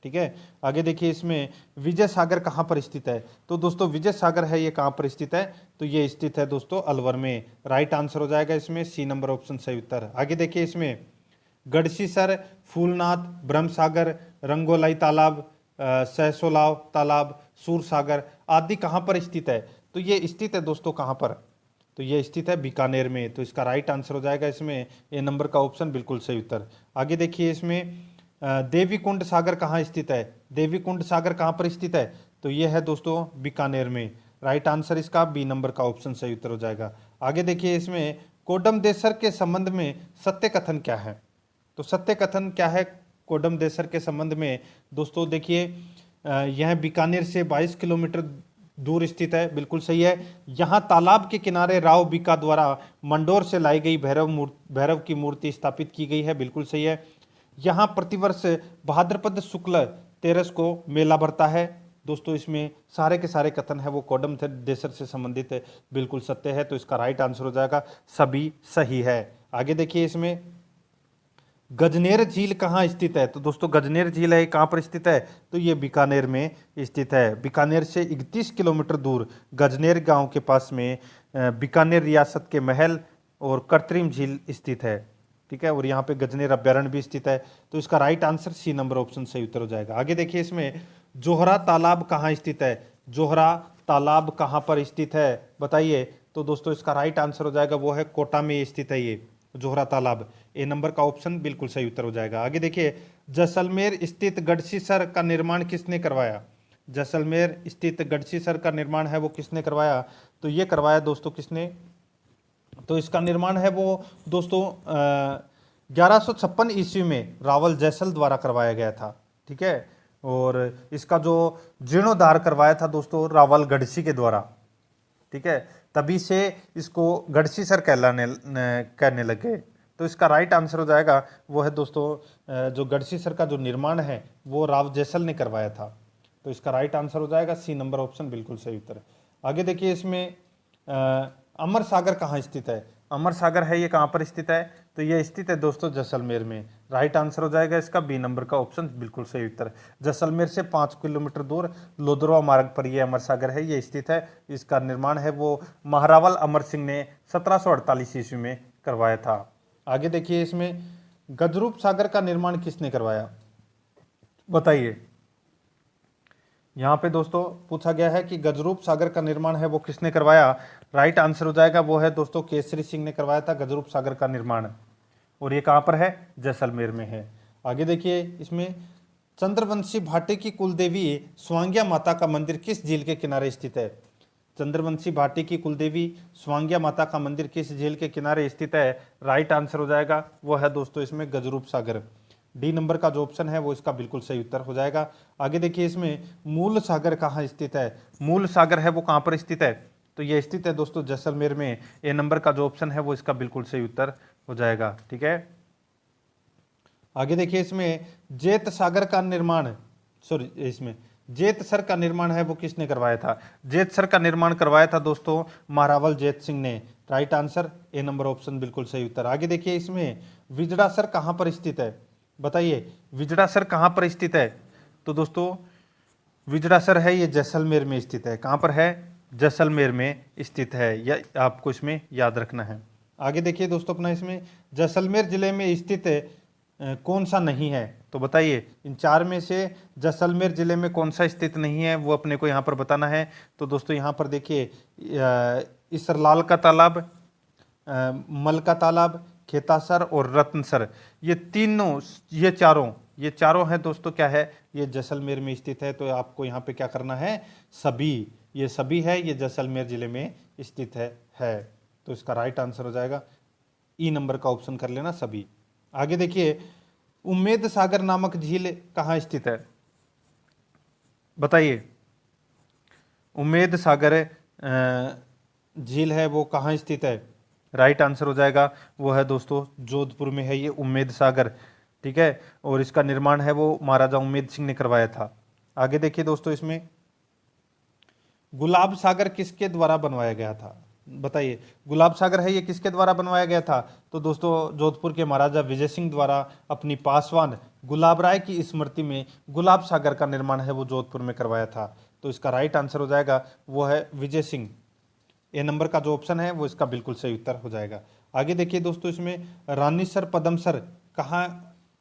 S2: ठीक है। आगे देखिए, इसमें विजय सागर कहाँ पर स्थित है? तो दोस्तों विजय सागर है ये कहाँ पर स्थित है? तो ये स्थित है दोस्तों अलवर में। राइट आंसर हो जाएगा इसमें सी नंबर ऑप्शन सही उत्तर। आगे देखिए, इसमें गढ़सीसर, फूलनाथ, ब्रह्मसागर, रंगोलाई तालाब, सहसोलाव तालाब, सूरसागर आदि कहाँ पर स्थित है? तो ये स्थित है दोस्तों कहाँ पर? तो ये स्थित है बीकानेर में। तो इसका राइट आंसर हो जाएगा इसमें ए नंबर का ऑप्शन बिल्कुल सही उत्तर। आगे देखिए, इसमें देवी कुंड सागर कहाँ स्थित है? देवी कुंड सागर कहाँ पर स्थित है? तो ये है दोस्तों बीकानेर में। राइट आंसर इसका बी नंबर का ऑप्शन सही उत्तर हो जाएगा। आगे देखिए, इसमें कोडम देसर के संबंध में सत्य कथन क्या है? तो सत्य कथन क्या है कोडम देसर के संबंध में? दोस्तों देखिए, यह बीकानेर से 22 किलोमीटर दूर स्थित है, बिल्कुल सही है। यहाँ तालाब के किनारे राव बीका द्वारा मंडोर से लाई गई भैरव की मूर्ति स्थापित की गई है, बिल्कुल सही है। यहाँ प्रतिवर्ष भाद्रपद शुक्ल तेरस को मेला भरता है। दोस्तों इसमें सारे के सारे कथन है वो कोडम देसर से संबंधित है, बिल्कुल सत्य है। तो इसका राइट आंसर हो जाएगा सभी सही है। आगे देखिए, इसमें गजनेर झील कहाँ स्थित है? तो दोस्तों गजनेर झील है कहाँ पर स्थित है? तो ये बीकानेर में स्थित है। बीकानेर से 31 किलोमीटर दूर गजनेर गांव के पास में बीकानेर रियासत के महल और कृत्रिम झील स्थित है, ठीक है। और यहाँ पे गजनेर अभ्यारण्य भी स्थित है। तो इसका right answer C number option सही उत्तर हो जाएगा। आगे देखिए, इसमें जोहरा तालाब कहाँ स्थित है? जोहरा तालाब कहाँ पर स्थित है बताइए? तो दोस्तों इसका राइट आंसर हो जाएगा वो है कोटा में स्थित है ये जोहरा तालाब। ए नंबर का ऑप्शन बिल्कुल सही उत्तर हो जाएगा। आगे देखिए, जैसलमेर स्थित गढ़सीसर का निर्माण किसने करवाया? जैसलमेर स्थित गढ़सीसर का निर्माण है वो किसने करवाया? तो ये करवाया दोस्तों किसने? तो इसका निर्माण है वो दोस्तों 1156 ईस्वी में रावल जैसल द्वारा करवाया गया था, ठीक है। और इसका जो जीर्णोद्धार करवाया था दोस्तों रावल गढ़सी के द्वारा, ठीक है। तभी से इसको गढ़सीसर कहने लगे। तो इसका राइट आंसर हो जाएगा वो है दोस्तों जो गढ़सीसर का जो निर्माण है वो राव जैसल ने करवाया था। तो इसका राइट आंसर हो जाएगा सी नंबर ऑप्शन बिल्कुल सही उत्तर। आगे देखिए, इसमें अमर सागर कहाँ स्थित है? अमर सागर है ये कहाँ पर स्थित है? तो ये स्थित है दोस्तों जैसलमेर में। राइट आंसर हो जाएगा इसका बी नंबर का ऑप्शन बिल्कुल सही उत्तर। जैसलमेर से 5 किलोमीटर दूर लोधरवा मार्ग पर ये अमर सागर है ये स्थित है। इसका निर्माण है वो महारावल अमर सिंह ने 1748 ईस्वी में करवाया था। आगे देखिए, इसमें गजरूप सागर का निर्माण किसने करवाया बताइए? यहाँ पे दोस्तों पूछा गया है कि गजरूप सागर का निर्माण है वो किसने करवाया? राइट आंसर हो जाएगा वो है दोस्तों केसरी सिंह ने करवाया था गजरूप सागर का निर्माण। और ये कहाँ पर है? जैसलमेर में है। आगे देखिए, इसमें चंद्रवंशी भाटी की कुलदेवी स्वांग्या माता का मंदिर किस झील के किनारे स्थित है? चंद्रवंशी भाटी की कुलदेवी स्वांग्या माता का मंदिर किस झील के किनारे स्थित है? राइट आंसर हो जाएगा वो है दोस्तों इसमें गजरूप सागर। डी नंबर का जो ऑप्शन है वो इसका बिल्कुल सही उत्तर हो जाएगा। आगे देखिए, इसमें मूल सागर कहाँ स्थित है? मूल सागर है वो कहाँ पर स्थित है? तो ये स्थित है दोस्तों जैसलमेर में। ए नंबर का जो ऑप्शन है वो इसका बिल्कुल सही उत्तर हो जाएगा, ठीक है। आगे देखिए, इसमें जेत सागर का निर्माण इसमें जेतसर का निर्माण है वो किसने करवाया था? जेतसर का निर्माण करवाया था दोस्तों महारावल जैत सिंह ने। Right answer A number option बिल्कुल सही उत्तर। आगे देखिए, इसमें विजड़ासर कहाँ पर स्थित है बताइए? विजड़ासर कहाँ पर स्थित है? तो दोस्तों विजड़ासर है ये जैसलमेर में स्थित है। कहाँ पर है? जैसलमेर में स्थित है, यह आपको इसमें याद रखना है। आगे देखिए दोस्तों अपना इसमें जैसलमेर जिले में स्थित कौन सा नहीं है? तो बताइए इन चार में से जैसलमेर जिले में कौन सा स्थित नहीं है, वो अपने को यहाँ पर बताना है। तो दोस्तों यहाँ पर देखिए इसरलाल का तालाब, मल का तालाब, खेतासर और रत्नसर, ये तीनों ये चारों हैं दोस्तों क्या है, ये जैसलमेर में स्थित है। तो आपको यहाँ पे क्या करना है, ये सभी है, ये जैसलमेर जिले में स्थित है। तो इसका राइट आंसर हो जाएगा ई नंबर का ऑप्शन कर लेना, सभी। आगे देखिए उम्मेद सागर नामक झील कहाँ स्थित है? बताइए उम्मेद सागर झील है वो कहाँ स्थित है? राइट आंसर हो जाएगा वो है दोस्तों जोधपुर में है ये उम्मेद सागर, ठीक है। और इसका निर्माण है वो महाराजा उम्मेद सिंह ने करवाया था। आगे देखिए दोस्तों इसमें गुलाब सागर किसके द्वारा बनवाया गया था? बताइए गुलाब सागर है ये किसके द्वारा बनवाया गया था? तो दोस्तों जोधपुर के महाराजा विजय सिंह द्वारा अपनी पासवान गुलाब राय की स्मृति में गुलाब सागर का निर्माण है वो जोधपुर में करवाया था। तो इसका राइट आंसर हो जाएगा वो है विजय सिंह। ए नंबर का जो ऑप्शन है वो इसका बिल्कुल सही उत्तर हो जाएगा। आगे देखिए दोस्तों इसमें रानीसर पदमसर कहाँ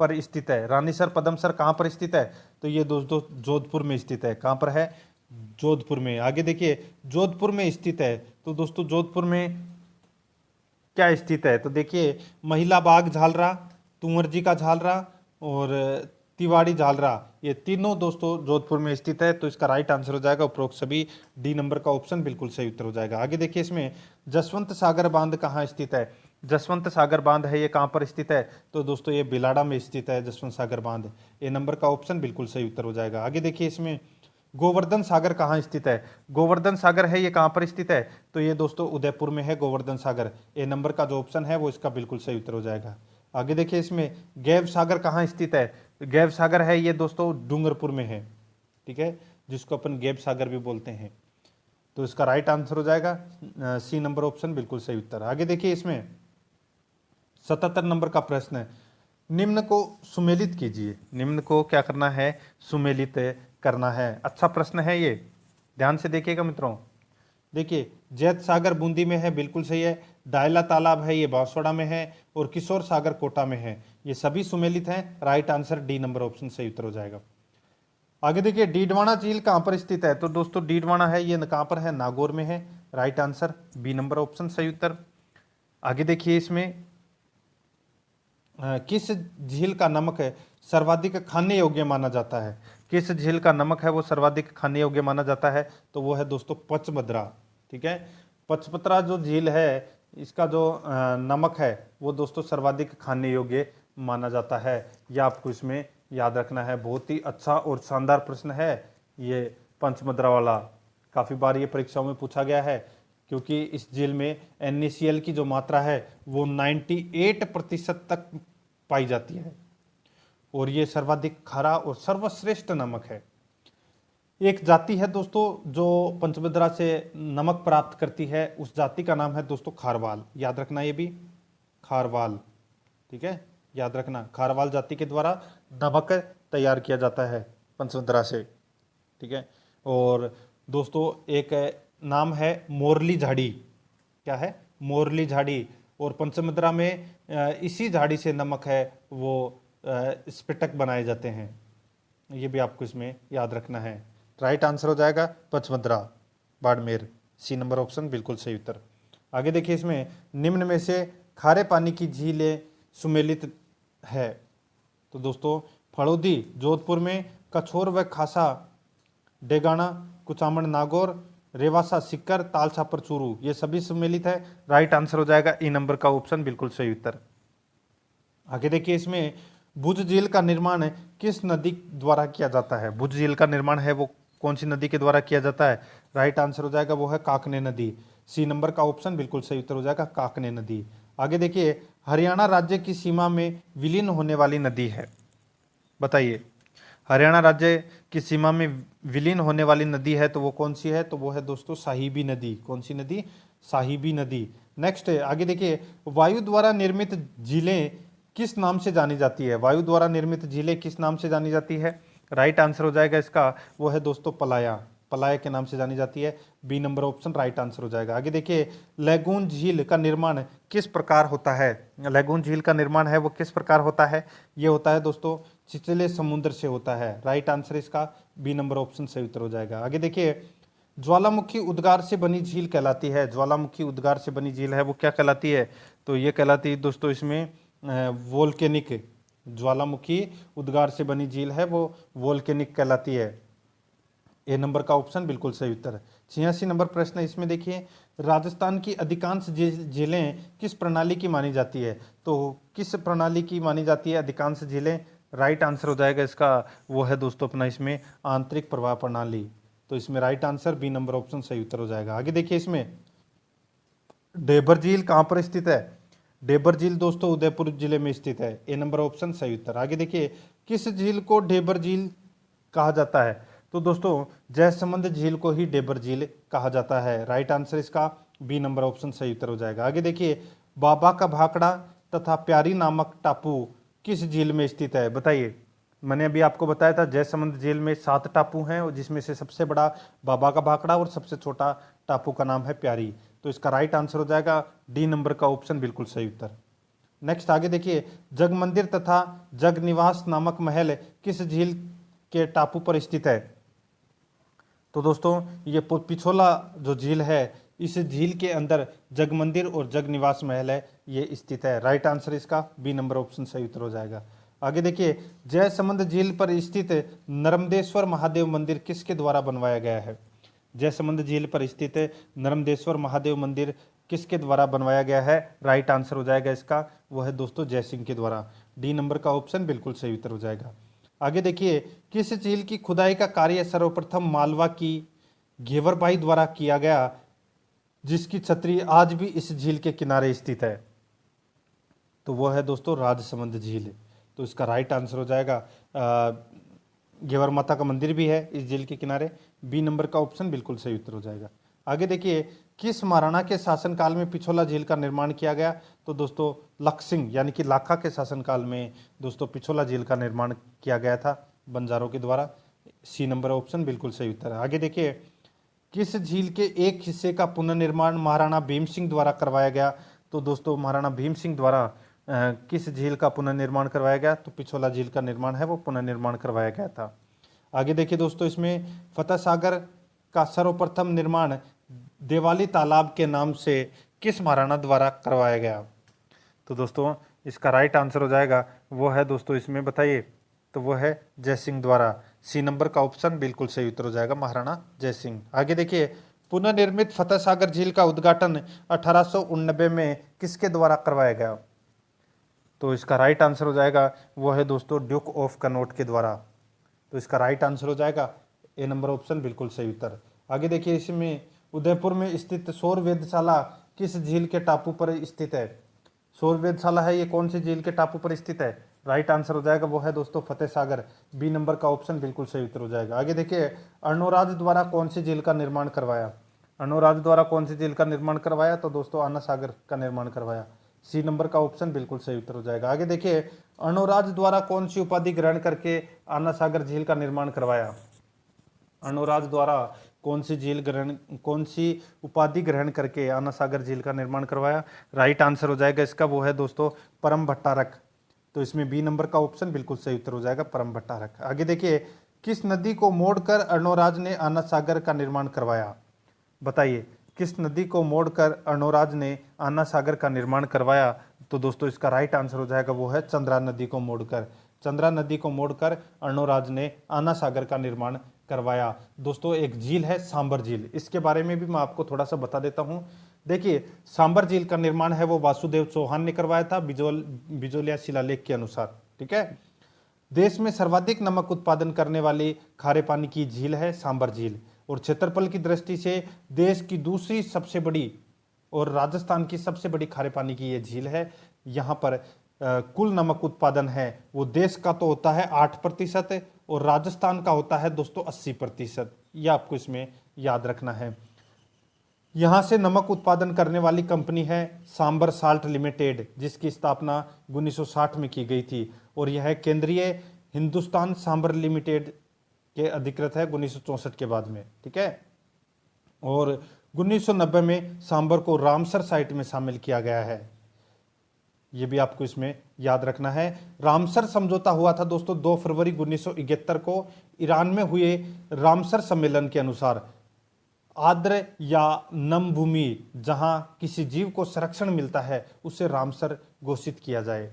S2: पर स्थित है? रानीसर पदमसर कहाँ पर स्थित है? तो ये दोस्तों जोधपुर में स्थित है। कहाँ पर है? जोधपुर में। आगे देखिए जोधपुर में स्थित है, तो दोस्तों जोधपुर में क्या स्थित है? तो देखिए महिला बाग झालरा, तुंवर जी का झालरा और तिवाड़ी झालरा, ये तीनों दोस्तों जोधपुर में स्थित है। तो इसका राइट आंसर हो जाएगा उपरोक्त सभी, डी नंबर का ऑप्शन बिल्कुल सही उत्तर हो जाएगा। आगे देखिए इसमें जसवंत सागर बांध कहाँ स्थित है? जसवंत सागर बांध है ये कहाँ पर स्थित है? तो दोस्तों ये बिलाड़ा में स्थित है जसवंत सागर बांध। ए नंबर का ऑप्शन बिल्कुल सही उत्तर हो जाएगा। आगे देखिए इसमें गोवर्धन सागर कहाँ स्थित है? गोवर्धन सागर है ये कहाँ पर स्थित है? तो ये दोस्तों उदयपुर में है गोवर्धन सागर। ए नंबर का जो ऑप्शन है वो इसका बिल्कुल सही उत्तर हो जाएगा। आगे देखिए इसमें गैव सागर कहाँ स्थित है? गैव सागर है ये दोस्तों डूंगरपुर में है, ठीक है, जिसको अपन गैव सागर भी बोलते हैं। तो इसका राइट आंसर हो जाएगा सी नंबर ऑप्शन बिल्कुल सही उत्तर। आगे देखिए इसमें 77 नंबर का प्रश्न है, निम्न को सुमेलित कीजिए। निम्न को क्या करना है? सुमेलित करना है। अच्छा प्रश्न है ये, ध्यान से देखिएगा मित्रों। देखिए जैत सागर बूंदी में है, बिल्कुल सही है। डायला तालाब है ये बांसवाड़ा में है और किशोर सागर कोटा में है, ये सभी सुमेलित हैं। Right answer D number option सही उत्तर हो जाएगा। आगे देखिए डीडवाना झील कहाँ पर स्थित है? तो दोस्तों डीडवाना है ये कहाँ पर है? नागौर में है। Right answer B number option सही उत्तर। आगे देखिए इसमें किस झील का नमक है सर्वाधिक खाने योग्य माना जाता है? किस झील का नमक है वो सर्वाधिक खाने योग्य माना जाता है? तो वो है दोस्तों पचमदरा, ठीक है। पचपत्रा जो झील है इसका जो नमक है वो दोस्तों सर्वाधिक खाने योग्य माना जाता है। यह आपको इसमें याद रखना है। बहुत ही अच्छा और शानदार प्रश्न है ये पंचमदरा वाला। काफ़ी बार ये परीक्षाओं में पूछा गया है क्योंकि इस झील में NaCl की जो मात्रा है वो 98% तक पाई जाती है और ये सर्वाधिक खारा और सर्वश्रेष्ठ नमक है। एक जाति है दोस्तों जो पंचमदरा से नमक प्राप्त करती है, उस जाति का नाम है दोस्तों खारवाल। याद रखना ये भी, खारवाल, ठीक है, याद रखना। खारवाल जाति के द्वारा नमक तैयार किया जाता है पंचमदरा से, ठीक है। और दोस्तों एक नाम है मोरली झाड़ी, क्या है? मोरली झाड़ी। और पंचमदरा में इसी झाड़ी से नमक है वो स्फटिक बनाए जाते हैं, ये भी आपको इसमें याद रखना है। राइट आंसर हो जाएगा पचमदरा, बाड़मेर। सी नंबर ऑप्शन बिल्कुल सही उत्तर। आगे देखिए इसमें निम्न में से खारे पानी की झीलें सुमेलित है? तो दोस्तों फड़ौदी जोधपुर में, कछोर व खासा डेगाना, कुचामण नागौर, रेवासा सिक्कर, तालछापर चूरू, ये सभी सम्मिलित है। राइट आंसर हो जाएगा ई नंबर का ऑप्शन बिल्कुल सही उत्तर। आगे देखिए इसमें भुज झील का निर्माण किस नदी द्वारा किया जाता है? भुज झील का निर्माण है वो कौन सी नदी के द्वारा किया जाता है? राइट आंसर हो जाएगा वो है काकने नदी। सी नंबर का ऑप्शन बिल्कुल सही उत्तर हो जाएगा काकने नदी। आगे देखिए हरियाणा राज्य की सीमा में विलीन होने वाली नदी है, बताइए हरियाणा राज्य की सीमा में विलीन होने वाली नदी है तो वो कौन सी है? तो वो है दोस्तों साहिबी नदी। कौन सी नदी? साहिबी नदी। नेक्स्ट आगे देखिए वायु द्वारा निर्मित झीलें किस नाम से जानी जाती है? वायु द्वारा निर्मित झीलें किस नाम से जानी जाती है? राइट आंसर हो जाएगा इसका वो है दोस्तों पलाया, पलाया के नाम से जानी जाती है। B number option right answer हो जाएगा। आगे देखिए, लैगून झील का निर्माण किस प्रकार होता है? लैगून झील का निर्माण है वो किस प्रकार होता है? ये होता है दोस्तों छिछले समुद्र से होता है। राइट आंसर इसका बी नंबर ऑप्शन सही उत्तर हो जाएगा। आगे देखिए, ज्वालामुखी उद्गार से बनी झील कहलाती है, ज्वालामुखी उद्गार से बनी झील है वो क्या कहलाती है? तो ये कहलाती है दोस्तों इसमें वोल्केनिक, ज्वालामुखी उद्गार से बनी झील है वो वोल्केनिक कहलाती है। ए नंबर का ऑप्शन बिल्कुल सही उत्तर है। 86 नंबर प्रश्न है, इसमें देखिए, राजस्थान की अधिकांश झीलें किस प्रणाली की मानी जाती है? तो किस प्रणाली की मानी जाती है अधिकांश झीलें? राइट आंसर हो जाएगा इसका वो है दोस्तों अपना इसमें आंतरिक प्रवाह प्रणाली। तो इसमें right answer B number option सही उत्तर हो जाएगा। आगे देखिए, इसमें डेबर झील कहाँ पर स्थित है? डेबर झील दोस्तों उदयपुर जिले में स्थित है। ए नंबर ऑप्शन सही उत्तर। आगे देखिए, किस झील को डेबर झील कहा जाता है? तो दोस्तों जयसमंद झील को ही डेबर झील कहा जाता है। राइट आंसर इसका बी नंबर ऑप्शन सही उत्तर हो जाएगा। आगे देखिए, बाबा का भाखड़ा तथा प्यारी नामक टापू किस झील में स्थित है? बताइए। मैंने अभी आपको बताया था जयसमंद झील में 7 टापू हैं, जिसमें से सबसे बड़ा बाबा का भाखड़ा और सबसे छोटा टापू का नाम है प्यारी। तो इसका राइट आंसर हो जाएगा डी नंबर का ऑप्शन बिल्कुल सही उत्तर। नेक्स्ट आगे देखिए, जग मंदिर तथा जग निवास नामक महल किस झील के टापू पर स्थित है? तो दोस्तों ये पिछोला जो झील है, इस झील के अंदर जग मंदिर और जग निवास महल है ये स्थित है। राइट आंसर इसका बी नंबर ऑप्शन सही उत्तर हो जाएगा। आगे देखिए, जयसमंद झील पर स्थित नर्मदेश्वर महादेव मंदिर किसके द्वारा बनवाया गया है? जयसमंद झील पर स्थित नर्मदेश्वर महादेव मंदिर किसके द्वारा बनवाया गया है? राइट आंसर हो जाएगा इसका वो है दोस्तों जयसिंह के द्वारा। डी नंबर का ऑप्शन बिल्कुल सही उत्तर हो जाएगा। आगे देखिए, किस झील की खुदाई का कार्य सर्वप्रथम मालवा की घेवरबाई द्वारा किया गया, जिसकी छतरी आज भी इस झील के किनारे स्थित है? तो वो है दोस्तों राजसमंद झील। तो इसका राइट आंसर हो जाएगा घेवर माता का मंदिर भी है इस झील के किनारे। बी नंबर का ऑप्शन बिल्कुल सही उत्तर हो जाएगा। आगे देखिए, किस महाराणा के शासनकाल में पिछोला झील का निर्माण किया गया? तो दोस्तों लक्सिंग यानी कि लाखा के शासनकाल में दोस्तों पिछोला झील का निर्माण किया गया था बंजारों के द्वारा। सी नंबर ऑप्शन बिल्कुल सही उत्तर है। आगे देखिए, किस झील के एक हिस्से का पुनर्निर्माण महाराणा भीम सिंह द्वारा करवाया गया? तो दोस्तों महाराणा भीम सिंह द्वारा किस झील का पुनर्निर्माण करवाया गया? तो पिछोला झील का निर्माण है वो पुनर्निर्माण करवाया गया था। आगे देखिए दोस्तों, इसमें फतेह सागर का सर्वप्रथम निर्माण देवाली तालाब के नाम से किस महाराणा द्वारा करवाया गया? तो दोस्तों इसका राइट आंसर हो जाएगा वो है दोस्तों इसमें बताइए, तो वो है जयसिंह द्वारा। सी नंबर का ऑप्शन बिल्कुल सही उत्तर हो जाएगा महाराणा जयसिंह। आगे देखिए, पुनर्निर्मित फतेह सागर झील का उद्घाटन 1889 में किसके द्वारा करवाया गया? तो इसका राइट आंसर हो जाएगा वो है दोस्तों ड्यूक ऑफ कनॉट के द्वारा। तो इसका राइट आंसर हो जाएगा ए नंबर ऑप्शन बिल्कुल सही उत्तर। आगे देखिए, इसमें उदयपुर में स्थित सौर वेधशाला किस झील के टापू पर स्थित है? सौर वेधशाला है ये कौन सी झील के टापू पर स्थित है? राइट आंसर हो जाएगा वो है दोस्तों फतेह सागर। बी नंबर का ऑप्शन बिल्कुल सही उत्तर हो जाएगा। आगे देखिए, अर्णोराज द्वारा कौन सी झील का निर्माण करवाया? अर्णोराज द्वारा कौन सी झील का निर्माण करवाया? तो दोस्तों आना सागर का निर्माण करवाया। सी नंबर का ऑप्शन बिल्कुल सही उत्तर हो जाएगा। आगे देखिए, अर्णोराज द्वारा कौन सी उपाधि ग्रहण करके आना सागर झील का निर्माण करवाया? अर्णोराज द्वारा कौन सी उपाधि ग्रहण करके आना सागर झील का निर्माण करवाया? राइट आंसर हो जाएगा इसका वो है दोस्तों परम भट्टारक। तो इसमें बी नंबर का ऑप्शन बिल्कुल सही उत्तर हो जाएगा परम भट्टारक। आगे देखिए, किस नदी को मोड़कर अर्णोराज ने आना सागर का निर्माण करवाया? बताइए, किस नदी को मोड़कर अर्णोराज ने आना सागर का निर्माण करवाया? तो दोस्तों इसका राइट आंसर हो जाएगा वो है चंद्रा नदी को मोड़कर। चंद्रा नदी को मोड़कर अर्णोराज ने आना सागर का निर्माण करवाया। दोस्तों एक झील है सांबर झील, इसके बारे में भी मैं आपको थोड़ा सा बता देता हूं। देखिए, सांबर झील का निर्माण है वो वासुदेव चौहान ने करवाया था बिजोलिया शिलालेख के अनुसार। ठीक है, देश में सर्वाधिक नमक उत्पादन करने वाली खारे पानी की झील है सांबर झील, और क्षेत्रफल की दृष्टि से देश की दूसरी सबसे बड़ी और राजस्थान की सबसे बड़ी खारे पानी की ये झील है। यहाँ पर कुल नमक उत्पादन है वो देश का तो होता है 8% और राजस्थान का होता है दोस्तों 80%। ये आपको इसमें याद रखना है। यहाँ से नमक उत्पादन करने वाली कंपनी है सांबर साल्ट लिमिटेड, जिसकी स्थापना 1960 में की गई थी, और यह केंद्रीय हिंदुस्तान सांबर लिमिटेड के अधिकृत है 1964 के बाद में, ठीक है। और 1990 में सांबर को रामसर साइट में शामिल किया गया है। ये भी आपको इसमें याद रखना है। रामसर समझौता हुआ था दोस्तों 2 फरवरी 1971 को ईरान में हुए रामसर सम्मेलन के अनुसार आर्द्र या नम भूमि जहां किसी जीव को संरक्षण मिलता है उसे रामसर घोषित किया जाए,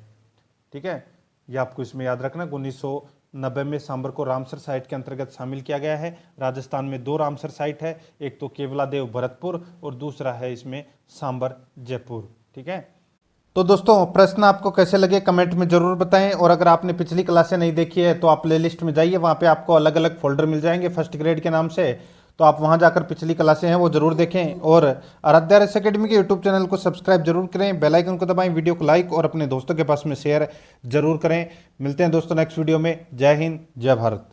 S2: ठीक है। ये आपको इसमें याद रखना। 1990 में सांबर को रामसर साइट के अंतर्गत शामिल किया गया है। राजस्थान में 2 रामसर साइट है, एक तो केवलादेव भरतपुर और दूसरा है इसमें सांबर जयपुर, ठीक है। तो दोस्तों प्रश्न आपको कैसे लगे कमेंट में जरूर बताएं, और अगर आपने पिछली क्लासें नहीं देखी है तो आप प्लेलिस्ट में जाइए, वहां पे आपको अलग अलग फोल्डर मिल जाएंगे फर्स्ट ग्रेड के नाम से, तो आप वहां जाकर पिछली क्लासें हैं वो जरूर देखें। और आराध्या रेस एकेडमी के यूट्यूब चैनल को सब्सक्राइब जरूर करें, बेल आइकन को दबाएं, वीडियो को लाइक और अपने दोस्तों के पास में शेयर जरूर करें। मिलते हैं दोस्तों नेक्स्ट वीडियो में। जय हिंद, जय भारत।